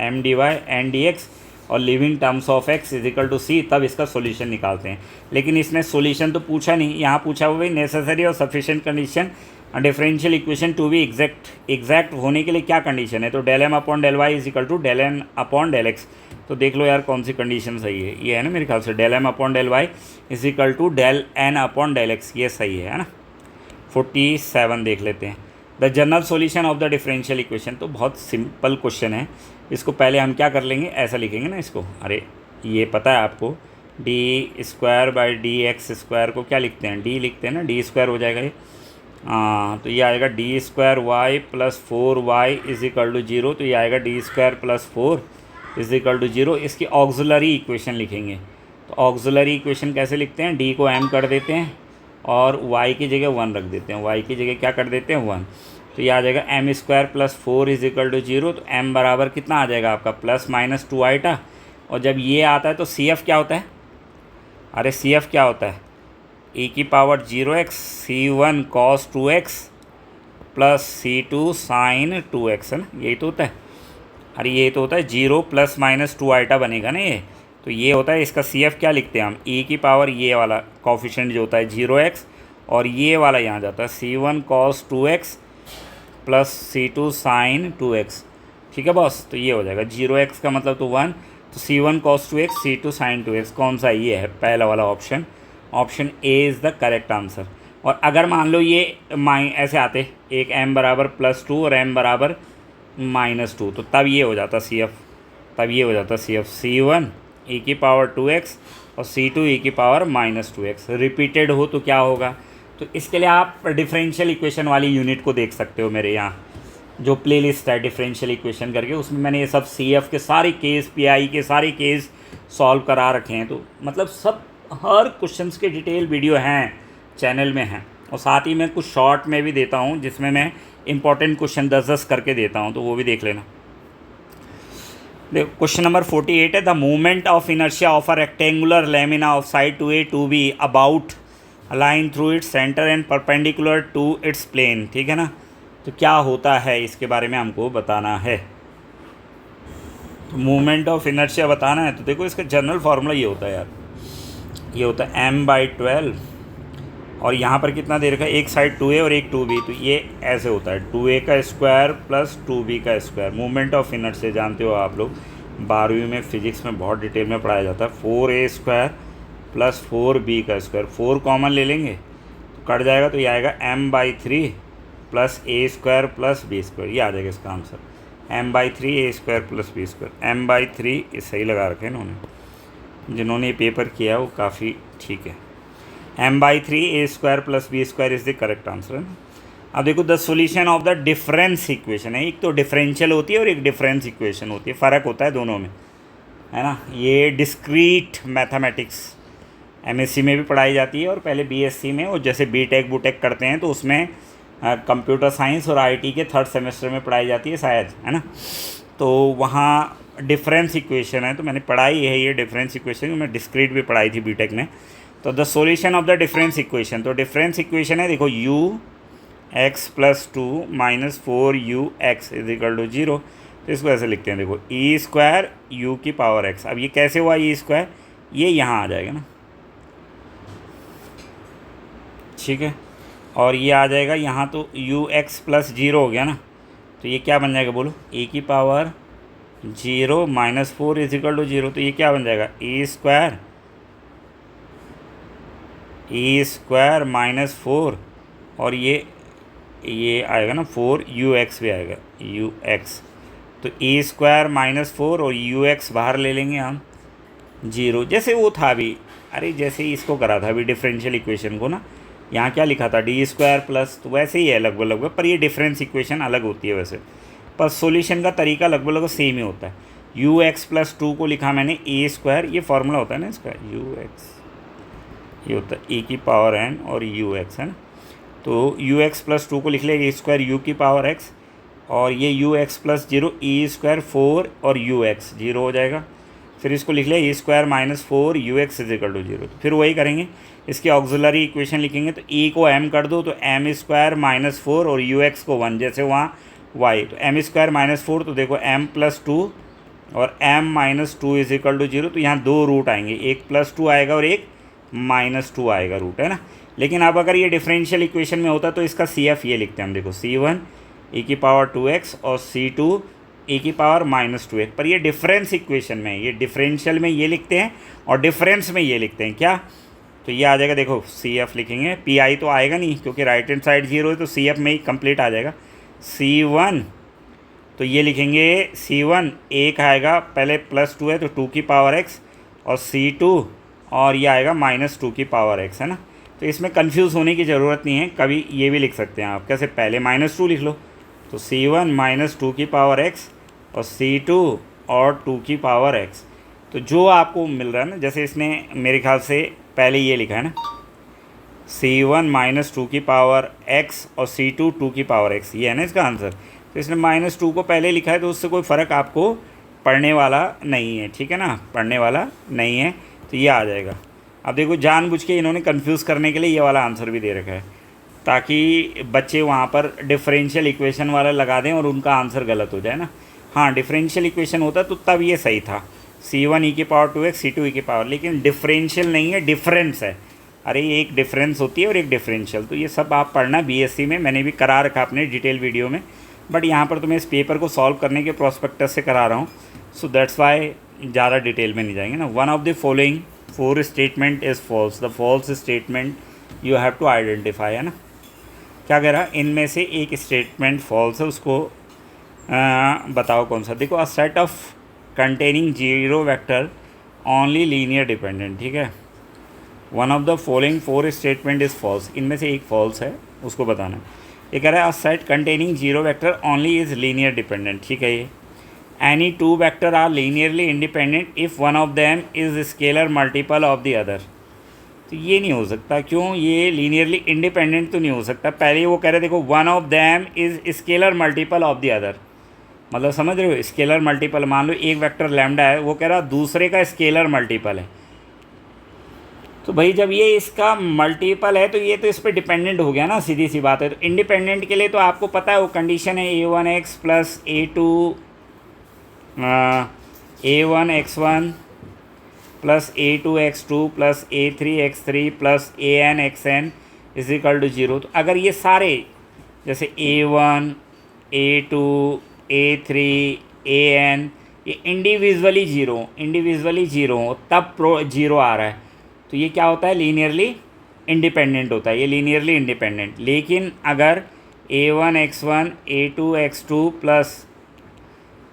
m/dy NDX और living terms of x = c, तब इसका सॉल्यूशन निकालते हैं। लेकिन इसने सॉल्यूशन तो पूछा नहीं, यहाँ पूछा हुआ भाई नेसेसरी और sufficient condition differential equation two be exact होने के लिए क्या कंडीशन है, तो del m/del y = del n/del x। तो देख लो यार कौन सी कंडीशन सही है, ये है ना मेरे ख्याल से, del m/del y = del n/del x, ये सही है ना। 47 देख लेते हैं। The general solution of the differential equation, तो बहुत सिंपल क्वेश्चन है। इसको पहले हम क्या कर लेंगे, ऐसा लिखेंगे ना इसको, अरे ये पता है आपको, d² / dx² को क्या लिखते हैं, d लिखते हैं ना, d² हो जाएगा ये, हाँ, तो ये आएगा D square y plus 4y is equal to 0। तो ये आएगा D square plus 4 is equal to 0। इसकी ऑक्सिलरी इक्वेशन लिखेंगे। तो ऑक्सिलरी इक्वेशन कैसे लिखते हैं, डी को m कर देते हैं और y की जगह 1 रख देते हैं। y की जगह क्या कर देते हैं, 1। तो ये आ जाएगा m square plus 4 is equal to 0। तो m बराबर कितना आ जाएगा आपका, प्लस माइनस 2 आइटा। और जब ये आता है तो CF क्या होता है, अरे CF क्या होता है, e की power 0x C1 cos 2x plus C2 sin 2x, है ना, यही तो होता है। अरे ये तो होता है 0 प्लस माइनस 2 आइटा बनेगा ना ये। तो ये होता है, इसका CF क्या लिखते हैं हम, e की पावर ये वाला कॉफिशेंट जो होता है 0x, और ये वाला यहाँ जाता है C1 cos 2x plus C2 sin 2x। ठीक है बॉस, तो ये हो जाएगा 0x का मतलब तो 1, तो C1 cos 2x C2 sin 2x कौन सा, ये है पहला वाला option. Option A is the correct answer. और अगर मान लो ये ऐसे आते, एक m बराबर +2 और m बराबर -2, तो तब ये हो जाता CF, तब ये हो जाता CF C1 e की पावर 2x और C2 e की पावर -2x। रिपीटेड हो तो क्या होगा, तो इसके लिए आप डिफरेंशियल इक्वेशन वाली यूनिट को देख सकते हो। मेरे यहाँ जो प्लेलिस्ट है डिफरेंशियल इक्वेशन करके, उसमें मैंने ये सब CF के सारे केस, PI के सारे केस सॉल्व करा रखे हैं। तो मतलब सब हर क्वेश्चंस के डिटेल वीडियो हैं चैनल में हैं, और साथ ही मैं कुछ शॉर्ट में भी देता हूं जिसमें मैं इंपॉर्टेंट क्वेश्चन 10-10 करके देता हूं, तो वो भी देख लेना। देखो क्वेश्चन नंबर 48 है, the movement of inertia of a rectangular lamina of side 2A 2B about a line through its centre and perpendicular to its plane. ठीक है ना, तो क्या होता है इसके बारे में हमको बताना है। तो मूवमेंट ऑफ इनर्शिया बताना है, तो देखो इसका जनरल फार्मूला ये होता है यार, ये होता है m/12, और यहाँ पर कितना दे रखा है, एक साइड 2A और एक 2B, तो ये ऐसे होता है 2A का स्क्वायर प्लस 2B का स्क्वायर। मूवमेंट ऑफ इनर्शिया जानते हो आप लोग, 12वीं में फिजिक्स में बहुत डिटेल में पढ़ाया जाता है। 4A स्क्वायर प्लस 4B का स्क्वायर, 4 कॉमन ले लेंगे तो कट जाएगा, तो ये आएगा m/3 plus A square plus B square, ये आ जाएगा इसका answer, m/3 A square plus B square. m/3 सही लगा रखे हैं इन्होंने, जिन्होंने ये पेपर किया वो काफ़ी ठीक है। m/3 A square plus B square is the correct answer है। अब देखो the solution of the difference equation है, एक तो डिफरेंशियल होती है और एक डिफरेंस इक्वेशन होती है, फ़र्क होता है दोनों में, है ना। ये डिस्क्रीट मैथमेटिक्स MSc में भी पढ़ाई जाती है और पहले BSc में, और जैसे B.Tech बूटेक करते हैं तो उसमें कंप्यूटर साइंस और IT के 3rd सेमेस्टर में पढ़ाई जाती है शायद, है ना। तो वहाँ डिफरेंस इक्वेशन है, तो मैंने पढ़ाई है ये डिफरेंस इक्वेशन, मैं डिस्क्रीट भी पढ़ाई थी B.Tech में। तो the solution of the difference equation, तो डिफरेंस इक्वेशन है देखो ux + 2 - 4ux is equal to 0। तो इसको ऐसे लिखते हैं देखो, e स्क्वायर u की पावर x। अब ये कैसे हुआ e स्क्वायर, ये यहाँ आ जाएगा ना, ठीक है, और ये आ जाएगा यहाँ, तो ux + 0 हो गया ना, तो ये क्या बन जाएगा बोलो, e की पावर 0 - 4 इज इक्वल टू 0। तो ये क्या बन जाएगा, e स्क्वायर -4, और ये आएगा ना 4ux भी आएगा ux। तो e स्क्वायर -4 और ux बाहर ले लेंगे हम 0, जैसे वो था अभी, अरे जैसे ही इसको करा था अभी डिफरेंशियल इक्वेशन को ना, यहाँ क्या लिखा था d स्क्वायर प्लस, तो वैसे ही है लगभग लगभग, पर ये डिफरेंस इक्वेशन अलग होती है वैसे, पर सॉल्यूशन का तरीका लगभग लगभग सेम ही होता है। ux + 2 को लिखा मैंने a स्क्वायर, ये फार्मूला होता है ना इसका, ux ये होता है e की पावर n और ux, है ना। तो ux + 2 को लिख ले a स्क्वायर u की पावर x, और ये ux + 0 e स्क्वायर 4 और ux 0 हो जाएगा। फिर इसको लिख ले e square -4 ux is equal to 0। फिर वही करेंगे, इसकी ऑक्सिलरी इक्वेशन लिखेंगे, तो e को m कर दो तो m स्क्वायर -4 और ux को 1, जैसे वहाँ y, तो m स्क्वायर -4, तो देखो m + 2 और m - 2 इज इक्वल टू 0। तो यहाँ 2 रूट आएंगे, एक +2 आएगा और एक -2 आएगा रूट, है ना। लेकिन अब अगर ये डिफरेंशियल इक्वेशन में होता तो इसका CF ये लिखते हैं हम, देखो C1 e की पावर 2x और C2 e की पावर -2x, पर ये डिफरेंस इक्वेशन में, ये डिफरेंशियल में ये लिखते हैं और डिफरेंस में ये लिखते हैं क्या, तो ये आ जाएगा देखो CF लिखेंगे, PI तो आएगा नहीं क्योंकि राइट हैंड साइड 0 है, तो CF में ही कंप्लीट आ जाएगा। C1 तो ये लिखेंगे C1 एक आएगा, पहले +2 है तो 2 की पावर x, और C2 और ये आएगा -2 की पावर x, है ना। तो इसमें कंफ्यूज होने की ज़रूरत नहीं है। कभी ये भी लिख सकते हैं आप, कैसे, पहले -2 लिख लो, तो C1 -2 की पावर x और C2 और 2 की पावर x। तो जो आपको मिल रहा है ना, जैसे इसने मेरे ख्याल से पहले ये लिखा है ना, C1 -2 की पावर x और C2 2 की पावर x, ये है ना इसका आंसर। तो इसने -2 को पहले लिखा है, तो उससे कोई फ़र्क आपको पढ़ने वाला नहीं है, ठीक है ना, पढ़ने वाला नहीं है, तो ये आ जाएगा। अब देखो, जानबूझ के इन्होंने कंफ्यूज करने के लिए ये वाला आंसर भी दे रखा है, ताकि बच्चे वहाँ पर डिफरेंशियल इक्वेशन वाला लगा दें और उनका आंसर गलत हो जाए ना। हाँ, डिफरेंशियल इक्वेशन होता तो तब ये सही था, C1 e की पावर 2x C2 e की पावर, लेकिन डिफरेंशियल नहीं है, डिफरेंस है। अरे एक डिफरेंस होती है और एक डिफरेंशियल, तो ये सब आप पढ़ना बीएससी में, मैंने भी करा रखा अपने डिटेल वीडियो में, बट यहाँ पर तो मैं इस पेपर को सॉल्व करने के प्रोस्पेक्टस से करा रहा हूँ, सो दैट्स वाई ज़्यादा डिटेल में नहीं जाएंगे ना। One of the following 4 statement is false, the false statement you have to identify, है ना। क्या कह रहा, इनमें से एक स्टेटमेंट फॉल्स है, उसको बताओ कौन सा। देखो, a set of containing 0 vector only linear dependent, ठीक है। One of the following 4 statement is false, इनमें से एक फॉल्स है, उसको बताना है। ये कह रहा है a set containing 0 vector only is linear dependent, ठीक है। ये any 2 vector are linearly independent if one of them is scalar multiple of the other. तो ये नहीं हो सकता, क्यों, ये लीनियरली इंडिपेंडेंट तो नहीं हो सकता। पहले वो कह रहे, देखो, one of them is scalar multiple of the other, मतलब समझ रहे हो, स्केलर मल्टीपल, मान लो एक वेक्टर लैम्डा है, वो कह रहा दूसरे का स्केलर मल्टीपल है, तो भाई जब ये इसका मल्टीपल है तो ये तो इस पर डिपेंडेंट हो गया ना, सीधी सी बात है। तो इंडिपेंडेंट के लिए तो आपको पता है वो कंडीशन है A1x plus A1x1 plus A2x2 plus A3x3 plus ANxn is equal to 0। तो अगर ये सारे जैसे A1 A2 A3 AN ये इंडिविजुअली जीरो हो तब जीरो आ रहा है, तो ये क्या होता है, लीनियरली इंडिपेंडेंट होता है, ये लीनियरली इंडिपेंडेंट। लेकिन अगर A1x1 A2x2 plus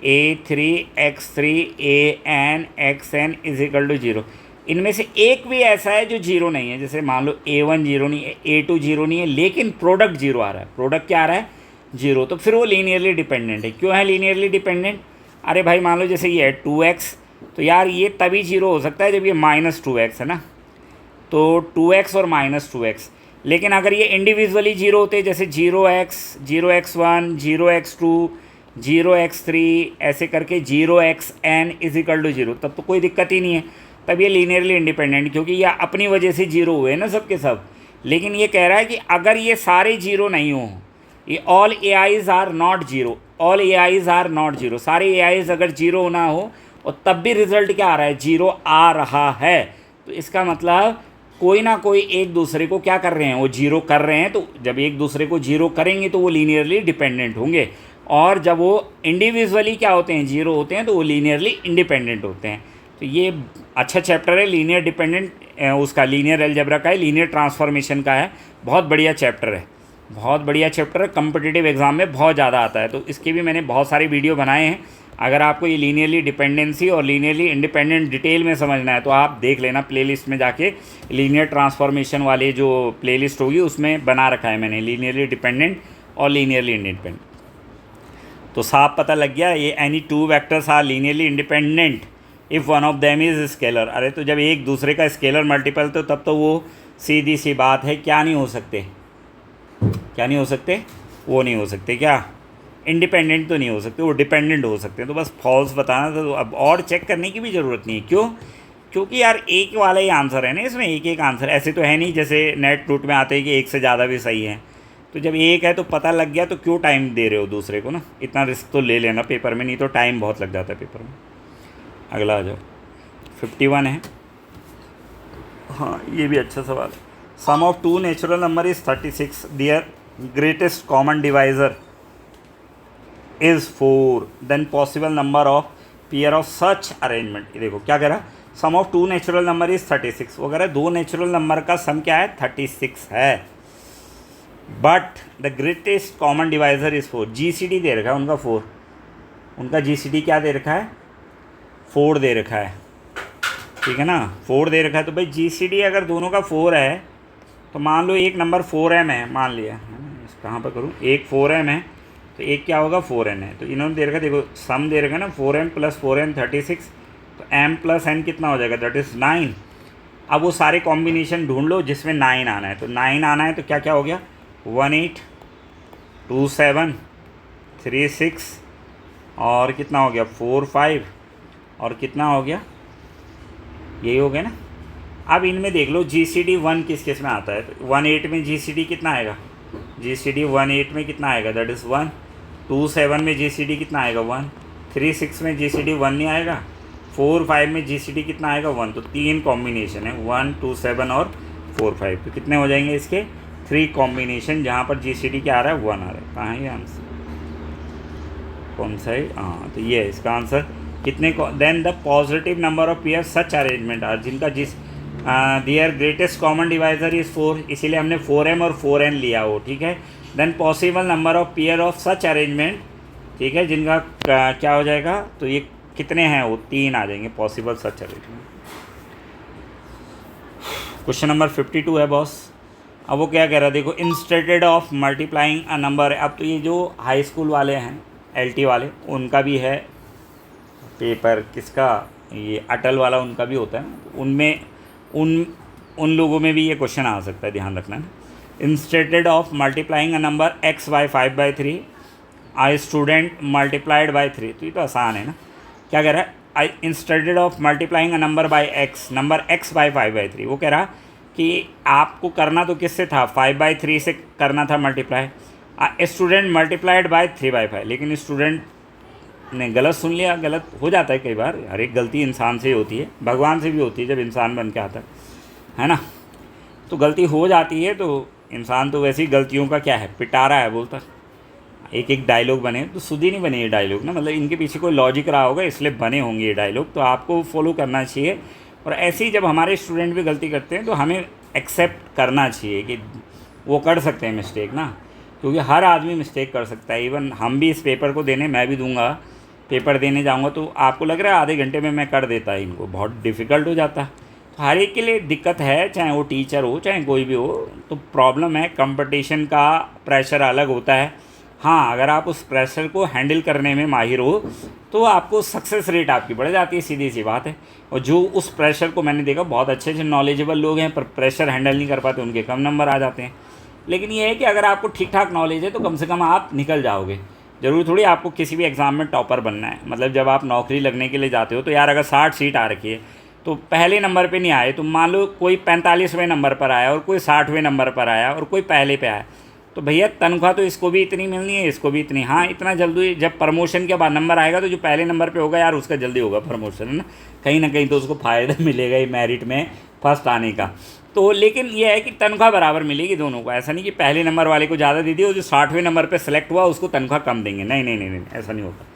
A3x3 ANxn is equal to 0, इनमें से एक भी ऐसा है जो जीरो नहीं है, जैसे मान लो A1 जीरो नहीं है, A2 जीरो नहीं है, लेकिन प्रोडक्ट जीरो आ रहा है, प्रोडक्ट क्या आ रहा है, जीरो, तो फिर वो लीनियरली डिपेंडेंट है। क्यों है लीनियरली डिपेंडेंट, अरे भाई मान लो जैसे ये है 2x, तो यार ये तभी जीरो हो सकता है जब ये -2x है ना, तो 2x और -2x। लेकिन अगर ये इंडिविजुअली जीरो होते, जैसे 0x 0x1 0x2 0x3 ऐसे करके 0xn इज इक्वल टू 0, तब तो कोई दिक्कत ही नहीं है, तब ये लीनियरली इंडिपेंडेंट, क्योंकि ये अपनी वजह से जीरो हुए ना सब के सब। लेकिन ये कह रहा है कि अगर ये सारे जीरो नहीं हो, ये all AIs are not zero, all AIs are not zero, सारे AIs अगर जीरो ना हो और तब भी रिजल्ट क्या आ रहा है, जीरो आ रहा है, तो इसका मतलब कोई ना कोई एक दूसरे को क्या कर रहे हैं, वो जीरो कर रहे हैं। तो जब एक दूसरे को जीरो करेंगे तो वो लीनियरली डिपेंडेंट होंगे, और जब वो इंडिविजुअली क्या होते हैं, जीरो होते हैं, तो वो लीनियरली इंडिपेंडेंट होते हैं। तो ये अच्छा चैप्टर है, लीनियर डिपेंडेंट, उसका लीनियर अलजेब्रा का है, लीनियर ट्रांसफॉर्मेशन का है, बहुत बढ़िया चैप्टर है, बहुत बढ़िया चैप्टर है, कम्पिटिटिव एग्जाम में बहुत ज़्यादा आता है। तो इसके भी मैंने बहुत सारे वीडियो बनाए हैं, अगर आपको ये लीनियरली डिपेंडेंसी और लीनियरली इंडिपेंडेंट डिटेल में समझना है तो आप देख लेना प्लेलिस्ट में जाके, लीनियर ट्रांसफॉर्मेशन वाले जो प्लेलिस्ट होगी उसमें बना रखा है मैंने, लीनियरली डिपेंडेंट और लीनियरली इंडिपेंडेंट। तो साफ पता लग गया, ये any 2 vectors are linearly independent if one of them is scalar. अरे तो जब एक दूसरे का स्केलर मल्टीपल, तो तब तो वो सीधी सी बात है, क्या नहीं हो सकते, क्या नहीं हो सकते, वो नहीं हो सकते, क्या इंडिपेंडेंट तो नहीं हो सकते, वो डिपेंडेंट हो सकते हैं। तो बस फॉल्स बताना था, तो अब और चेक करने की भी ज़रूरत नहीं है। क्यों, क्योंकि यार एक वाला ही आंसर है ना इसमें, एक एक आंसर, ऐसे तो है नहीं जैसे नेट रूट में आते हैं कि एक से ज़्यादा भी सही है। तो जब एक है तो पता लग गया, तो क्यों टाइम दे रहे हो दूसरे को ना, इतना रिस्क तो ले लेना पेपर में, नहीं तो टाइम बहुत लग जाता है पेपर में। अगला आ जाओ, 51 है, हाँ ये भी अच्छा सवाल है। Sum of 2 natural number is 36, their greatest common divisor is 4, then possible number of pair of such arrangement. ये देखो क्या कह रहा है, sum of 2 natural number is 36, वगैरह 2 नेचुरल नंबर का सम क्या है, 36 है, but the greatest common divisor is 4। GCD दे रखा है उनका 4, उनका GCD क्या दे रखा है, 4 दे रखा है, ठीक है ना, 4 दे रखा है। तो भाई GCD अगर दोनों का 4 है तो मान लो एक नंबर 4m है, मान लिया है ना, कहाँ पर करूँ, एक 4m है तो एक क्या होगा 4n है। तो इन्होंने दे रखा, देखो सम दे रखा ना 4m + 4n 36, तो m + n कितना हो जाएगा, दैट इज़ 9। अब वो सारे कॉम्बिनेशन ढूंढ लो जिसमें 9 आना है। तो 9 आना है तो क्या क्या हो गया, 18 27 36 और कितना हो गया 45 और कितना हो गया, यही हो गया ना। अब इनमें देख लो GCD 1 किस किस में आता है। तो 18 में GCD कितना आएगा, GCD 18 में कितना आएगा, दैट इज़ 1। 27 में GCD कितना आएगा 1। 36 में GCD 1 नहीं आएगा। 45 में GCD कितना आएगा 1। तो 3 कॉम्बिनेशन है 1 2 7 और 4 5। तो कितने हो जाएंगे इसके 3 कॉम्बिनेशन, जहाँ पर GCD क्या आ रहा है 1 आ रहा है। कहाँ है ये आंसर, कौन सा है, हाँ तो ये है इसका आंसर। कितने को, then the positive number of pair such arrangement are, जिनका जिस their greatest common divisor is 4, इसीलिए हमने 4m और 4n लिया हो, ठीक है। Then possible number of pair of such arrangement, ठीक है, जिनका क्या हो जाएगा, तो ये कितने हैं, वो 3 आ जाएंगे पॉसिबल सच अरेंजमेंट। क्वेश्चन नंबर 52 है बॉस। अब वो क्या कह रहा है, देखो instead of multiplying a number. अब तो ये जो हाई स्कूल वाले हैं LT वाले, उनका भी है पेपर, किसका, ये अटल वाला उनका भी होता है, उनमें उन लोगों में भी ये क्वेश्चन आ सकता है, ध्यान रखना है। Instead of multiplying a number x by 5/3 I student multiplied by 3। तो ये तो आसान है ना। क्या कह रहा है, I instead of multiplying a number by x, number x by 5/3। वो कह रहा कि आपको करना तो किससे था, 5/3 से करना था मल्टीप्लाई। स्टूडेंट मल्टीप्लाइड बाई 3/5, लेकिन स्टूडेंट ने गलत सुन लिया। गलत हो जाता है कई बार, हर एक गलती इंसान से ही होती है, भगवान से भी होती है जब इंसान बन के आता है ना। तो गलती हो जाती है, तो इंसान तो वैसे ही गलतियों का क्या है, पिटारा है बोलता। एक एक डायलॉग बने तो सुधी नहीं बने ये डायलॉग ना, मतलब इनके पीछे कोई लॉजिक रहा होगा इसलिए बने होंगे ये डायलॉग, तो आपको फॉलो करना चाहिए। और ऐसे ही जब हमारे स्टूडेंट भी गलती करते हैं तो हमें एक्सेप्ट करना चाहिए कि वो कर सकते हैं मिस्टेक ना, क्योंकि हर आदमी मिस्टेक कर सकता है। इवन हम भी इस पेपर को देने, मैं भी दूंगा, पेपर देने जाऊंगा तो आपको लग रहा है आधे घंटे में मैं कर देता है, इनको बहुत डिफ़िकल्ट हो जाता है। तो हर एक के लिए दिक्कत है, चाहे वो टीचर हो चाहे कोई भी हो, तो प्रॉब्लम है। कंपटीशन का प्रेशर अलग होता है। हाँ, अगर आप उस प्रेशर को हैंडल करने में माहिर हो तो आपको सक्सेस रेट आपकी बढ़ जाती है, सीधी सी बात है। और जो उस प्रेशर को, मैंने देखा बहुत अच्छे अच्छे नॉलेजेबल लोग हैं पर प्रेशर हैंडल नहीं कर पाते, उनके कम नंबर आ जाते हैं। लेकिन ये है कि अगर आपको ठीक ठाक नॉलेज है तो कम से कम आप निकल जाओगे। ज़रूरी थोड़ी आपको किसी भी एग्ज़ाम में टॉपर बनना है। मतलब जब आप नौकरी लगने के लिए जाते हो तो यार अगर 60 सीट आ रखी है तो पहले नंबर पे नहीं आए, तो मान लो कोई 45वें नंबर पर आया और कोई 60वें नंबर पर आया और कोई पहले पे आया, तो भैया तनख्वाह तो इसको भी इतनी मिलनी है, इसको भी इतनी। हाँ, इतना जल्दी जब प्रमोशन के बाद नंबर आएगा तो जो पहले नंबर पे होगा यार उसका जल्दी होगा प्रमोशन, है ना कहीं तो उसको फ़ायदा मिलेगा ही मेरिट में फर्स्ट आने का। तो लेकिन ये है कि तनख्वाह बराबर मिलेगी दोनों को। ऐसा नहीं कि पहले नंबर वाले को ज़्यादा दे दी और जो 60वें नंबर पर सेलेक्ट हुआ उसको तनख्वाह कम देंगे, नहीं नहीं नहीं नहीं, ऐसा नहीं होता।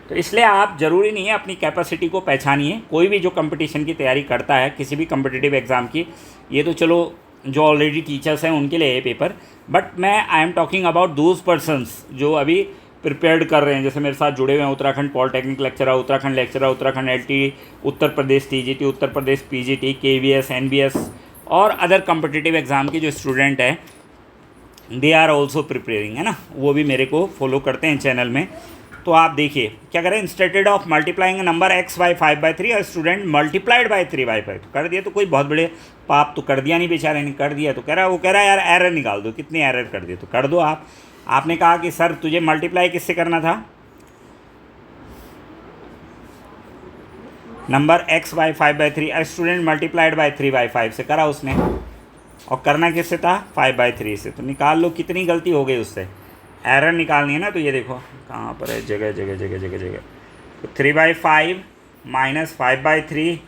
तो इसलिए आप ज़रूरी नहीं है, अपनी कैपेसिटी को पहचानिए। कोई भी जो कंपटीशन की तैयारी करता है, किसी भी कम्पिटिटिव एग्ज़ाम की, ये तो चलो जो ऑलरेडी टीचर्स हैं उनके लिए है पेपर, बट मैं I am talking about those persons जो अभी प्रिपेयर्ड कर रहे हैं, जैसे मेरे साथ जुड़े हुए हैं Uttarakhand polytechnic lecturer, Uttarakhand lecturer, Uttarakhand LT, Uttar Pradesh TGT, Uttar Pradesh PGT, KVS, NBS और अदर कम्पिटिटिव एग्ज़ाम के जो स्टूडेंट हैं, दे आर ऑल्सो प्रिपेयरिंग, है ना। वो भी मेरे को फॉलो करते हैं चैनल में। तो आप देखिए क्या करें, instead of multiplying number x by 5/3 और स्टूडेंट मल्टीप्लाइड बाई 3/5 कर दिया। तो कोई बहुत बड़े पाप तो कर दिया नहीं, बेचारे ने कर दिया। तो कह रहा है, वो कह रहा है यार एरर निकाल दो, कितनी एरर कर दिए, तो कर दो आप। आपने कहा कि सर तुझे मल्टीप्लाई किससे करना था, number x by 5/3, student multiplied by 3/5 से करा उसने, और करना किससे था 5/3 से। तो निकाल लो कितनी गलती हो गई उससे, एरर निकालनी है ना। तो ये देखो कहाँ पर है, जगह जगह जगह जगह जगह। तो 3/5 माइनस 5/3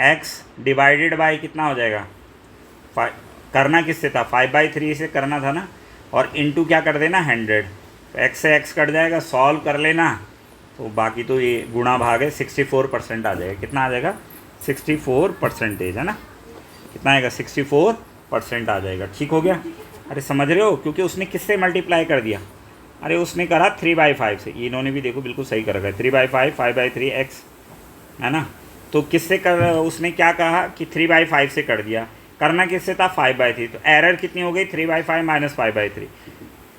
x डिवाइडेड बाई कितना हो जाएगा, करना किससे था 5/3 से करना था ना, और इनटू क्या कर देना 100। तो x से x कट जाएगा, सॉल्व कर लेना, तो बाकी तो ये गुणा भाग है, 64% आ जाएगा। कितना आ जाएगा 64% है ना, कितना आएगा 64% आ जाएगा। ठीक हो गया, अरे समझ रहे हो, क्योंकि उसने किससे मल्टीप्लाई कर दिया, अरे उसने करा 3/5 से। इन्होंने भी देखो बिल्कुल सही कर रखा है, 3/5 5/3 x, है ना। तो किससे कर, उसने क्या कहा कि 3/5 से कर दिया, करना किससे था 5/3, तो एरर कितनी हो गई 3/5 माइनस 5/3।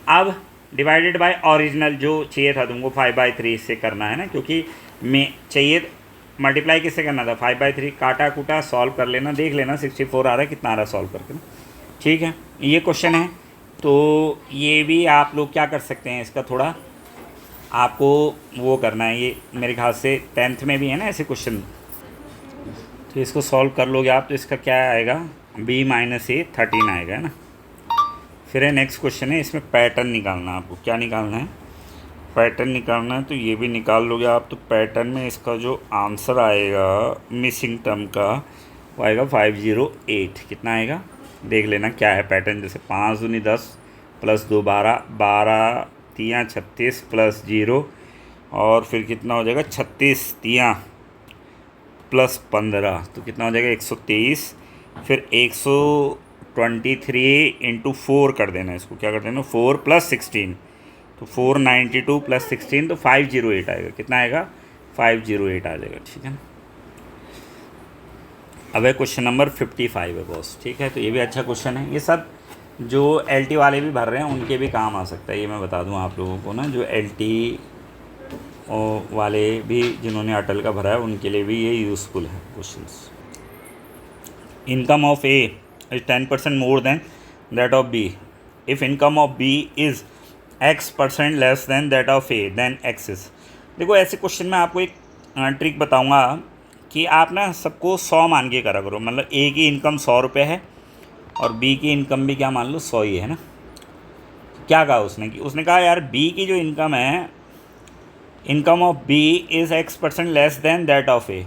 अब डिवाइडेड बाय ओरिजिनल जो चाहिए था तुमको 5/3 से करना है ना, क्योंकि मैं चाहिए मल्टीप्लाई किससे करना था 5/3, काटा कूटा सॉल्व कर लेना, देख लेना 64 आ रहा है कितना आ रहा है सॉल्व करके ना। ठीक है, ये क्वेश्चन है, तो ये भी आप लोग क्या कर सकते हैं, इसका थोड़ा आपको वो करना है, ये मेरे ख्याल से 10th में भी है ना ऐसे क्वेश्चन, तो इसको सॉल्व कर लोगे आप तो इसका क्या आएगा b माइनस ए 13 आएगा, है ना। फिर है नेक्स्ट क्वेश्चन है, इसमें पैटर्न निकालना है आपको, क्या निकालना है, पैटर्न निकालना है, तो ये भी निकाल लोगे आप। तो पैटर्न में इसका जो आंसर आएगा मिसिंग टर्म का वो आएगा 508, कितना आएगा देख लेना क्या है पैटर्न। जैसे 5 दूनी 10 प्लस 2 12, 12 तियाँ 36 प्लस 0 और फिर कितना हो जाएगा 36 तियाँ प्लस 15, तो कितना हो जाएगा 123। फिर 123 इंटू 4 कर देना, इसको क्या कर देना 4 प्लस 16, तो 492 प्लस 16 तो 508 आएगा, कितना आएगा 508 आ जाएगा। ठीक है, अब है क्वेश्चन नंबर 55 है बॉस। ठीक है, तो ये भी अच्छा क्वेश्चन है, ये सब जो LT वाले भी भर रहे हैं उनके भी काम आ सकता है, ये मैं बता दूं आप लोगों को ना, जो LT वाले भी जिन्होंने अटल का भरा है उनके लिए भी ये यूज़फुल है questions. Income of A is 10% more than that of B, if income of B is X% less than that of A then X is. देखो ऐसे क्वेश्चन में आपको एक ट्रिक बताऊंगा कि आप ना सबको 100 मान के करा करो, मतलब ए की इनकम 100 रुपये है और बी की इनकम भी क्या मान लो 100 ही है ना। क्या कहा उसने कि उसने कहा यार बी की जो इनकम है, income of B is X% less than that of A,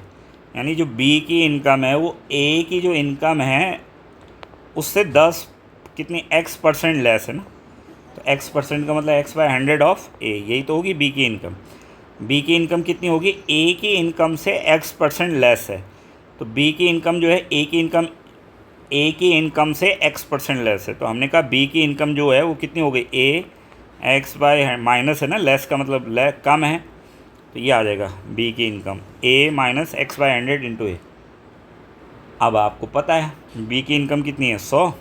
यानी जो बी की इनकम है वो ए की जो इनकम है उससे 10 कितनी X% लेस है ना। तो X% का मतलब X/100 ऑफ ए, यही तो होगी बी की इनकम। बी की इनकम कितनी होगी, ए की इनकम से X% लेस है, तो बी की इनकम जो है ए की इनकम ए की इनकम से X% लेस है, तो हमने कहा बी की इनकम जो है वो कितनी हो गई ए X/माइनस है ना, लेस का मतलब कम है, तो ये आ जाएगा बी की इनकम ए माइनस X/100 इंटू ए। अब आपको पता है बी की इनकम कितनी है 100,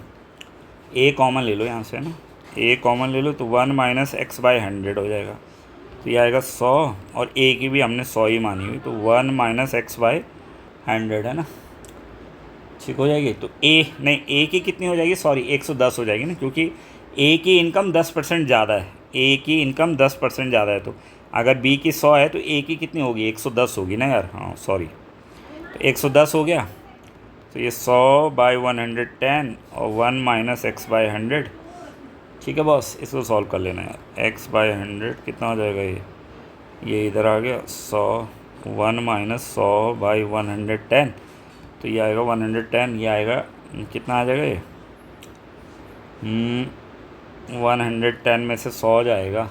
ए कॉमन ले लो यहाँ से ना, ए कॉमन ले लो तो 1 माइनस X/100 हो जाएगा, तो ये आएगा 100 और ए की भी हमने 100 ही मानी हुई, तो 1 माइनस X/100 है ना, ठीक हो जाएगी। तो ए नहीं, ए की कितनी हो जाएगी, सॉरी 110 हो जाएगी ना, क्योंकि ए की इनकम 10% ज़्यादा है, ए की इनकम 10% ज़्यादा है, तो अगर बी की 100 है तो ए की कितनी होगी 110 होगी ना यार, हाँ सॉरी, तो 110 हो गया, तो ये 100/110 और 1 माइनस X/100। ठीक है बॉस, इसको सॉल्व कर लेना यार, X/100 कितना हो जाएगा, ये इधर आ गया 100, 1 माइनस 100/110, तो ये आएगा 110, ये आएगा कितना आ जाएगा ये 110 में से 100 जाएगा।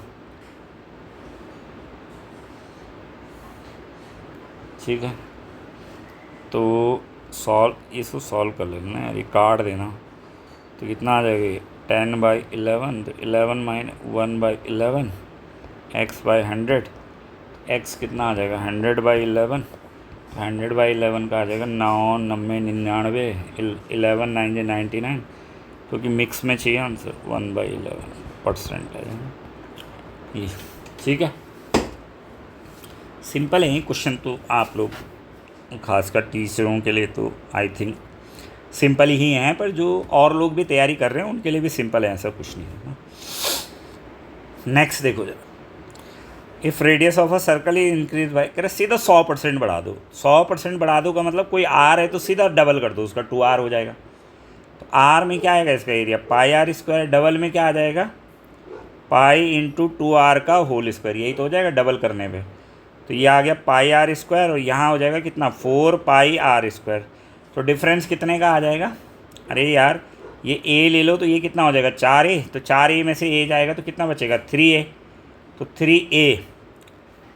ठीक है, तो इसको सॉल्व कर लेना यार, ये काट देना, तो कितना आ जाएगा ये 10/11, तो 11 माइनस 1/11 X/100, X कितना आ जाएगा 100/11, 100/11 का आ जाएगा 9 90 99, 11 9 99, क्योंकि मिक्स में चाहिए आंसर 1/11% है ये। ठीक है, सिंपल है ये क्वेश्चन, तो आप लोग खासकर टीचरों के लिए तो आई थिंक सिंपल ही हैं, पर जो और लोग भी तैयारी कर रहे हैं उनके लिए भी सिंपल है, ऐसा कुछ नहीं है। नेक्स्ट देखो जरा, if radius of a circle is increase by, कह रहे सीधा 100% बढ़ा दो, 100% बढ़ा दो का मतलब कोई आर है तो सीधा डबल कर दो उसका, 2r हो जाएगा। तो आर में क्या आएगा इसका एरिया πr², डबल में क्या आ जाएगा पाई इंटू 2r का होल स्क्वायर, यही तो हो जाएगा डबल करने पे, तो ये आ गया πr² और यहाँ हो जाएगा कितना 4πr², तो डिफरेंस कितने का आ जाएगा, अरे यार ये a ले लो तो ये कितना हो जाएगा 4a, तो 4a में से a जाएगा तो कितना बचेगा 3a, तो 3a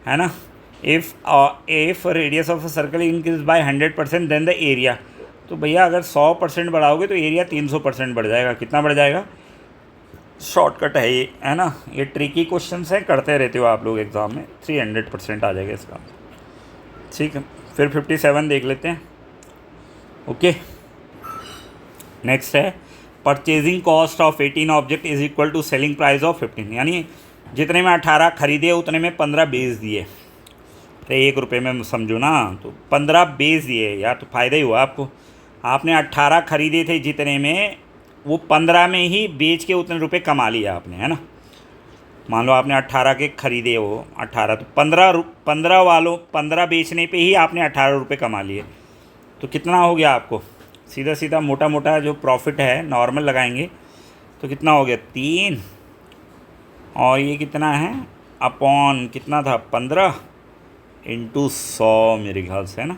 है ना। If radius of a circle increase by 100% then the area, तो भैया अगर 100% बढ़ाओगे तो एरिया 300% बढ़ जाएगा, कितना बढ़ जाएगा, शॉर्टकट है ये, है ना। ये ट्रिकी क्वेश्चंस हैं, करते रहते हो आप लोग एग्ज़ाम में, 300% आ जाएगा इसका। ठीक है, फिर 57 देख लेते हैं। ओके, नेक्स्ट है purchasing cost of 18 object is equal to selling price of 15, यानी जितने में 18 खरीदे उतने में 15 बेच दिए। तो 1 रुपये में समझो ना, तो 15 बेच दिए यार, तो फ़ायदा ही हुआ आपको। आपने 18 खरीदे थे जितने में, वो 15 में ही बेच के उतने रुपए कमा लिया आपने, है ना। मान लो आपने 18 के खरीदे हो 18, तो 15 बेचने पे ही आपने 18 रुपये कमा लिए। तो कितना हो गया आपको, सीधा सीधा मोटा मोटा जो प्रॉफिट है नॉर्मल लगाएंगे तो कितना हो गया 3, और ये कितना है अपॉन कितना था 15 इंटू 100 मेरे ख्याल से, है ना।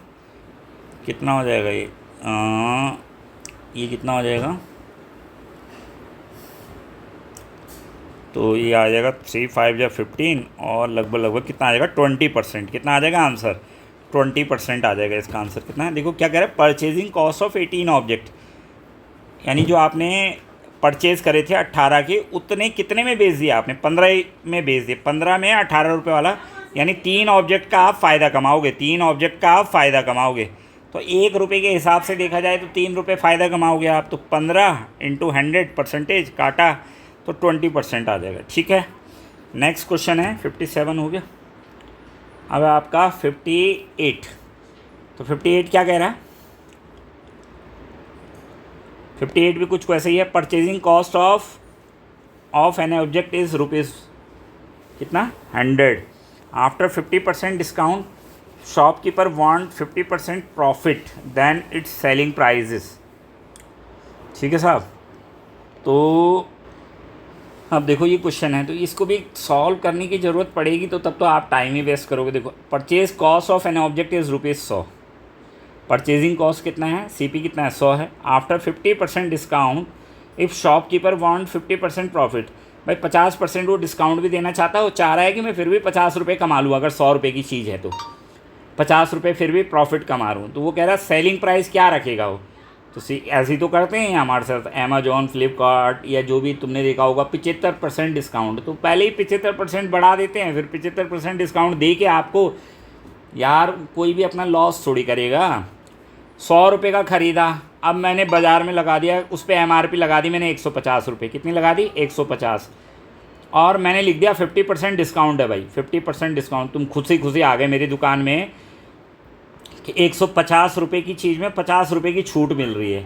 कितना हो जाएगा ये कितना हो जाएगा, तो ये आ जाएगा 3 5 या 15 और लगभग कितना आ जाएगा 20%। कितना आ जाएगा आंसर 20% आ जाएगा। इसका आंसर कितना है, देखो क्या कह रहा है, परचेजिंग कॉस्ट ऑफ 18 ऑब्जेक्ट, यानी जो आपने परचेज़ करे थे 18 के, उतने कितने में बेच दिया आपने, 15 में बेच दिए। 15 में 18 रुपये वाला, यानी 3 ऑब्जेक्ट का आप फ़ायदा कमाओगे, 3 ऑब्जेक्ट का आप फ़ायदा कमाओगे। तो 1 रुपये के हिसाब से देखा जाए तो 3 रुपये फ़ायदा कमाओगे आप। तो 15 इंटू 100% काटा तो 20% आ जाएगा। ठीक है, नेक्स्ट क्वेश्चन है 57 हो गया। अब आपका 58, तो 58 क्या कह रहा है, 58 भी कुछ वैसे ही है। Purchasing cost of an object is rupees कितना 100, after 50% discount shopkeeper want 50% profit then its selling prices. ठीक है साहब, तो अब देखो ये क्वेश्चन है, तो इसको भी सॉल्व करने की ज़रूरत पड़ेगी, तो तब तो आप टाइम ही वेस्ट करोगे। देखो purchase cost of an object is ₹100, purchasing cost कितना है, CP कितना है 100 है। After 50% discount if shopkeeper want 50% profit, भाई 50% वो डिस्काउंट भी देना चाहता है, वो चाह रहा है कि मैं फिर भी 50 रुपये कमा लूँ, अगर 100 रुपये की चीज़ है तो 50 रुपये फिर भी प्रॉफिट कमा रहा हूँ। तो वो कह रहा है सेलिंग प्राइस क्या रखेगा वो, तो ऐसे ही तो करते हैं हमारे साथ अमेजोन फ्लिपकार्ट या जो भी तुमने देखा होगा 75% डिस्काउंट, तो पहले ही 75% बढ़ा देते हैं, फिर 75% डिस्काउंट दे के आपको, यार कोई भी अपना लॉस थोड़ी करेगा। 100 रुपये का ख़रीदा, अब मैंने बाज़ार में लगा दिया, उस पर MRP लगा दी मैंने 150 रुपये, कितनी लगा दी 150, और मैंने लिख दिया 50% डिस्काउंट है भाई, 50% डिस्काउंट। तुम खुद से खुद ही आ गए मेरी दुकान में कि 150 रुपये की चीज़ में 50 रुपये की छूट मिल रही है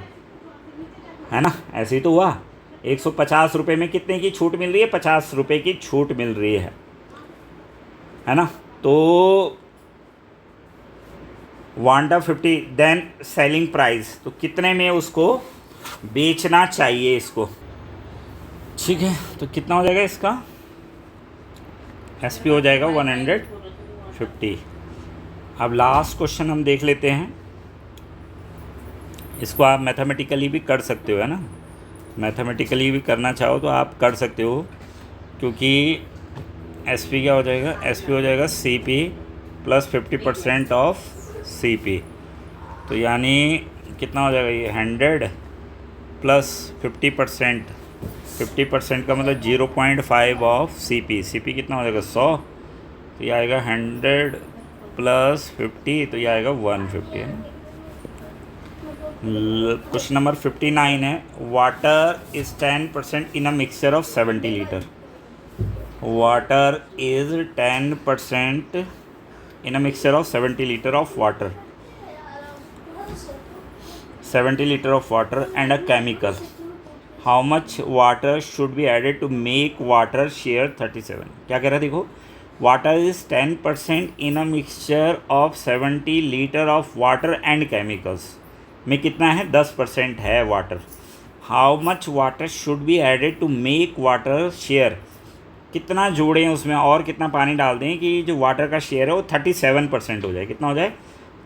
ना, ऐसे ही तो हुआ। 150 रुपये में कितने की छूट मिल रही है, 50 रुपये की छूट मिल रही है ना। तो वांटा 50 देन सेलिंग प्राइस, तो कितने में उसको बेचना चाहिए इसको। ठीक है, तो कितना हो जाएगा इसका, SP हो जाएगा 150। अब लास्ट क्वेश्चन हम देख लेते हैं, इसको आप मैथमेटिकली भी कर सकते हो, है ना। मैथमेटिकली भी करना चाहो तो आप कर सकते हो, क्योंकि SP क्या हो जाएगा, SP हो जाएगा CP प्लस 50% ऑफ CP, तो यानी कितना हो जाएगा ये 100 प्लस 50% का मतलब 0.5 ऑफ CP कितना हो जाएगा 100, तो ये आएगा 100 प्लस 50, तो ये आएगा 150 है। क्वेश्चन नंबर 59 है, water is 10% in a mixture of 70 litre. Water is 10% in a mixture of 70 liter of water, 70 liter of water and a chemical. How much water should be added to make water share 37? क्या कह रहा है देखो, water is 10% in a mixture of 70 liter of water and chemicals, में कितना है 10% है water. How much water should be added to make water share, कितना जोड़ें उसमें और कितना पानी डाल दें कि जो वाटर का शेयर है वो 37% हो जाए। कितना हो जाए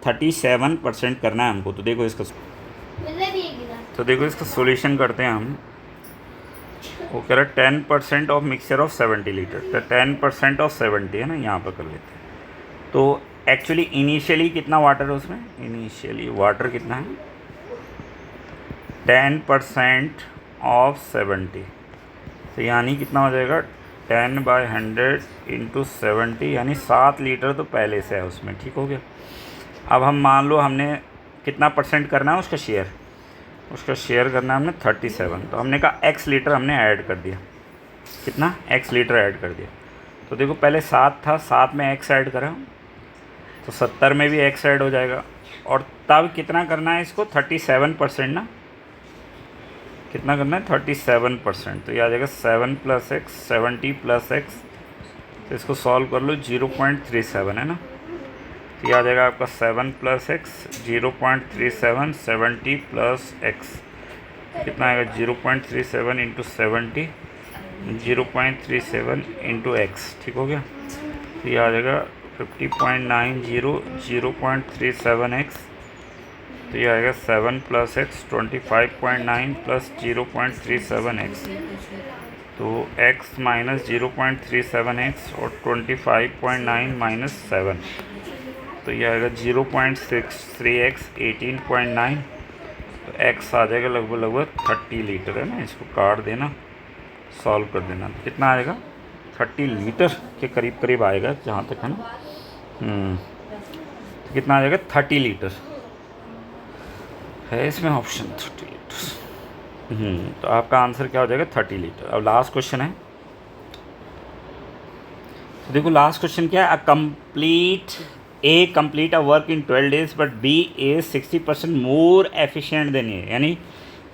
37% करना है हमको। तो देखो इसका सॉल्यूशन करते हैं हम। वो कह रहा है 10% ऑफ मिक्सचर ऑफ 70 लीटर, तो 10% ऑफ 70 है ना, यहाँ पर कर लेते हैं। तो एक्चुअली इनिशियली कितना वाटर है उसमें, इनिशियली वाटर कितना है 10% ऑफ 70, तो यानी कितना हो जाएगा 10/100 इंटू 70, यानी 7 लीटर तो पहले से है उसमें। ठीक हो गया। अब हम मान लो हमने कितना परसेंट करना है उसका शेयर, उसका शेयर करना है हमने 37, तो हमने कहा x लीटर हमने ऐड कर दिया, कितना x लीटर ऐड कर दिया। तो देखो पहले 7 था, 7 में x ऐड करा तो 70 में भी x ऐड हो जाएगा। और तब कितना करना है इसको, 37% ना, कितना करना है 37%, तो ये आ जाएगा 7 + x 70 + x, तो इसको सॉल्व कर लो 0.37 है ना, तो ये आ जाएगा आपका 7 + x 0.37 70 + x, कितना आएगा 0.37 × 70 0.37 × x, ठीक हो गया। तो ये आ जाएगा 50.90 0.37x, तो ये आएगा 7 + x 25.9 + 0.37x, तो x - 0.37x और 25.9 - 7, तो ये आएगा 0.63x 18.9, तो x आ जाएगा लगभग 30 लीटर है ना। इसको काट देना, सॉल्व कर देना, कितना आएगा 30 लीटर के करीब करीब आएगा जहाँ तक है ना। तो कितना आ जाएगा 30 लीटर है इसमें ऑप्शन 30 लीटर। तो आपका आंसर क्या हो जाएगा 30 लीटर। अब लास्ट क्वेश्चन है, तो देखो लास्ट क्वेश्चन क्या है, complete a work in 12 days but B is 60% more efficient than A, यानी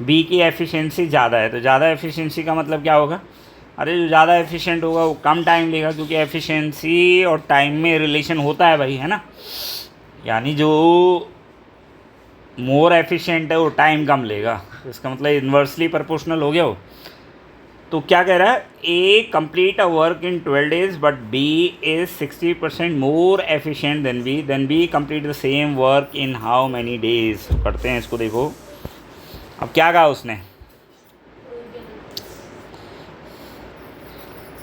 बी की एफिशिएंसी ज़्यादा है। तो ज़्यादा एफिशिएंसी का मतलब क्या होगा, अरे जो ज़्यादा एफिशिएंट होगा वो कम टाइम लेगा, क्योंकि एफिशिएंसी और टाइम में रिलेशन होता है भाई, है ना। यानी जो मोर एफिशिएंट है वो टाइम कम लेगा, तो इसका मतलब इन्वर्सली प्रोपोर्शनल हो गया वो। तो क्या कह रहा है, A complete a work in 12 days but B is 60% more efficient than B complete the same work in how many days. तो करते हैं इसको, देखो अब क्या कहा उसने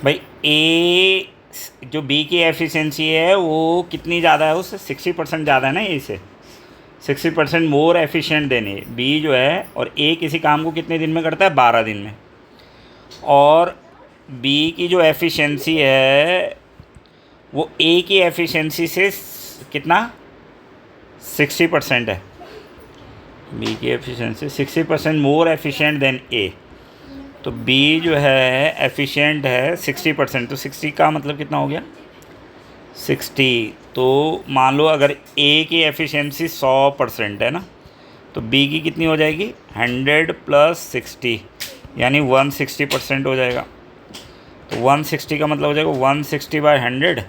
भाई, ए जो बी की एफिशिएंसी है वो कितनी ज़्यादा है उससे, 60% ज़्यादा है ना ए से, 60% मोर एफिशिएंट देन ए, बी जो है, और ए किसी काम को कितने दिन में करता है 12 दिन में, और बी की जो एफिशिएंसी है वो ए की एफिशिएंसी से कितना 60% है, बी की एफिशिएंसी 60% मोर एफिशिएंट देन ए, तो बी जो है एफिशिएंट है 60%, तो 60 का मतलब कितना हो गया 60। तो मान लो अगर ए की एफिशिएंसी 100% है ना, तो बी की कितनी हो जाएगी 100 + 60, यानी 160% हो जाएगा। तो 160 का मतलब हो जाएगा 160/100,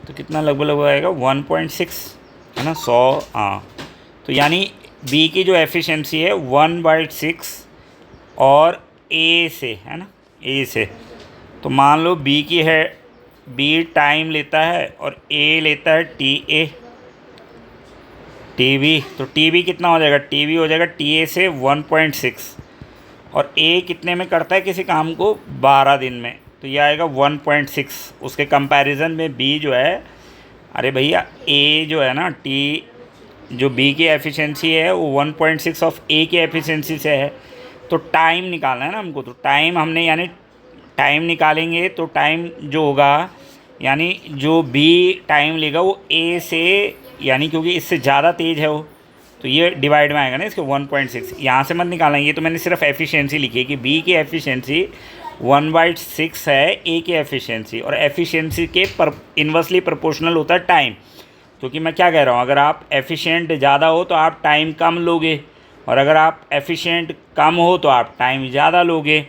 तो कितना लगभग आएगा 1.6 है ना, 100। हाँ, तो यानी बी की जो एफिशिएंसी है 1/6 और ए से है ना, ए से, तो मान लो बी की है, बी टाइम लेता है और ए लेता है टी बी, तो टी बी कितना हो जाएगा, टी बी हो जाएगा टी ए से 1.6, और ए कितने में करता है किसी काम को 12 दिन में, तो ये आएगा 1.6। उसके कंपैरिजन में बी जो है, अरे भैया ए जो है ना, टी जो बी की एफिशिएंसी है वो 1.6 ऑफ ए की एफिशिएंसी से है, तो टाइम निकालना है ना हमको, तो टाइम हमने यानी टाइम निकालेंगे, तो टाइम जो होगा यानी जो बी टाइम लेगा वो ए से, यानी क्योंकि इससे ज़्यादा तेज़ है वो, तो ये डिवाइड में आएगा ना इसके 1.6, यहाँ से मत निकालना, ये तो मैंने सिर्फ एफिशिएंसी लिखी है कि बी की एफिशिएंसी 1/6 है ए की एफिशिएंसी, और एफिशिएंसी के इन्वर्सली प्रोपोर्शनल होता है टाइम, क्योंकि मैं क्या कह रहा हूँ, अगर आप एफिशिएंट ज़्यादा हो तो आप टाइम कम लोगे, और अगर आप एफिशिएंट कम हो तो आप टाइम ज़्यादा लोगे।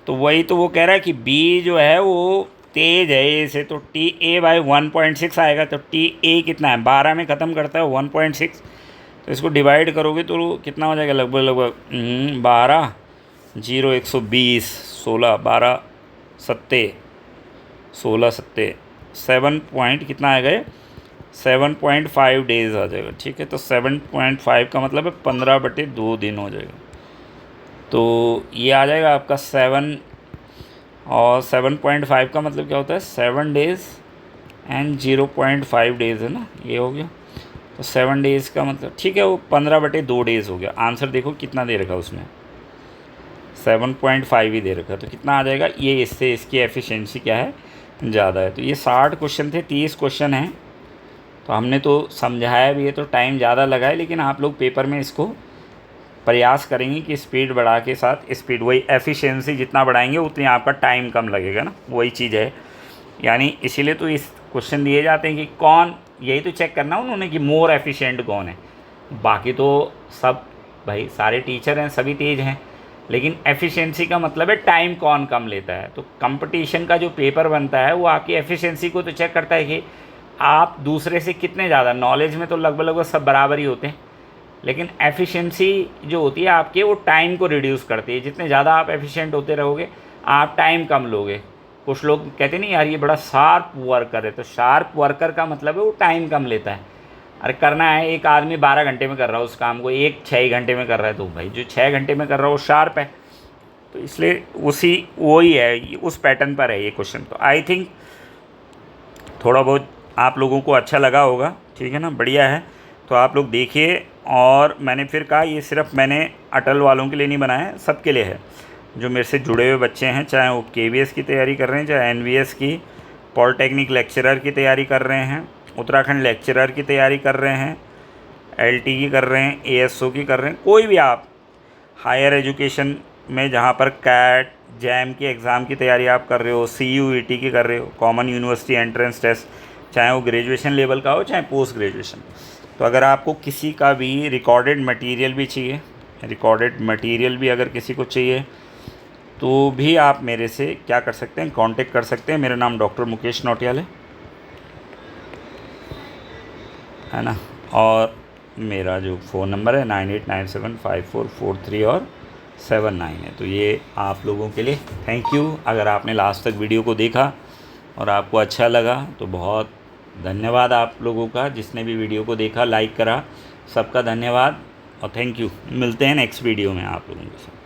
तो वही तो वो कह रहा है कि बी जो है वो तेज़ है ए से, तो टी ए बाई 1.6 आएगा, तो टी ए कितना है 12 में ख़त्म करता है 1.6, तो इसको डिवाइड करोगे तो कितना हो जाएगा लगभग 12 0 120 16 12 सत्ते 16 सत्ते 7 पॉइंट कितना आएगा 7.5 डेज़ आ जाएगा, ठीक है। तो 7.5 का मतलब है 15/2 दिन हो जाएगा, तो ये आ जाएगा आपका 7, और 7.5 का मतलब क्या होता है 7 डेज़ एंड 0.5 डेज़ है ना, ये हो गया। तो 7 डेज़ का मतलब ठीक है वो 15/2 डेज़ हो गया। आंसर देखो कितना दे रखा उसने 7.5 ही दे रखा, तो कितना आ जाएगा ये, इससे इसकी एफिशिएंसी क्या है ज़्यादा है। तो ये 60 क्वेश्चन थे, 30 क्वेश्चन हैं, तो हमने तो समझाया भी है, तो टाइम ज़्यादा लगा है, लेकिन आप लोग पेपर में इसको प्रयास करेंगे कि स्पीड बढ़ा के साथ स्पीड, वही एफिशिएंसी जितना बढ़ाएंगे उतनी आपका टाइम कम लगेगा ना, वही चीज़ है। यानी इसीलिए तो इस क्वेश्चन दिए जाते हैं कि कौन, यही तो चेक करना उन्होंने कि मोर एफिशिएंट कौन है। बाकी तो सब भाई सारे टीचर हैं, सभी तेज़ हैं, लेकिन एफिशिएंसी का मतलब है टाइम कौन कम लेता है। तो कंपटीशन का जो पेपर बनता है वो आपकी एफिशिएंसी को तो चेक करता है कि आप दूसरे से कितने ज़्यादा, नॉलेज में तो लगभग सब बराबर ही होते हैं, लेकिन एफिशिएंसी जो होती है आपके वो टाइम को रिड्यूस करती है। जितने ज़्यादा आप एफिशिएंट होते रहोगे आप टाइम कम लोगे। कुछ लोग कहते नहीं यार ये बड़ा शार्प वर्कर है, तो शार्प वर्कर का मतलब है वो टाइम कम लेता है। अरे करना है, एक आदमी 12 घंटे में कर रहा है उस काम को, एक 6 घंटे में कर रहा है, तो भाई जो 6 घंटे में कर रहा है वो शार्प है। तो इसलिए उसी वही है, उस पैटर्न पर है ये क्वेश्चन। तो आई थिंक थोड़ा बहुत आप लोगों को अच्छा लगा होगा, ठीक है ना, बढ़िया है। तो आप लोग देखिए, और मैंने फिर कहा ये सिर्फ मैंने अटल वालों के लिए नहीं बनाया है, सबके लिए है। जो मेरे से जुड़े हुए बच्चे हैं, चाहे वो केवीएस की तैयारी कर रहे हैं, चाहे एनवीएस की, पॉलिटेक्निक लेक्चरर की तैयारी कर रहे हैं, उत्तराखंड लेक्चरर की तैयारी कर रहे हैं, एलटी की कर रहे हैं, एएसओ की कर रहे हैं, कोई भी आप हायर एजुकेशन में जहाँ पर कैट जैम की एग्ज़ाम की तैयारी आप कर रहे हो, सीयूईटी की कर रहे हो, कॉमन यूनिवर्सिटी एंट्रेंस टेस्ट, चाहे वो ग्रेजुएशन लेवल का हो चाहे पोस्ट ग्रेजुएशन। तो अगर आपको किसी का भी रिकॉर्डेड मटेरियल भी चाहिए, रिकॉर्डेड मटेरियल भी अगर किसी को चाहिए, तो भी आप मेरे से क्या कर सकते हैं, कांटेक्ट कर सकते हैं। मेरा नाम डॉक्टर मुकेश नौटियाल है ना, और मेरा जो फ़ोन नंबर है 98975443 और 79 है। तो ये आप लोगों के लिए थैंक यू। अगर आपने लास्ट तक वीडियो को देखा और आपको अच्छा लगा तो बहुत धन्यवाद आप लोगों का, जिसने भी वीडियो को देखा, लाइक करा, सबका धन्यवाद और थैंक यू। मिलते हैं नेक्स्ट वीडियो में आप लोगों के साथ।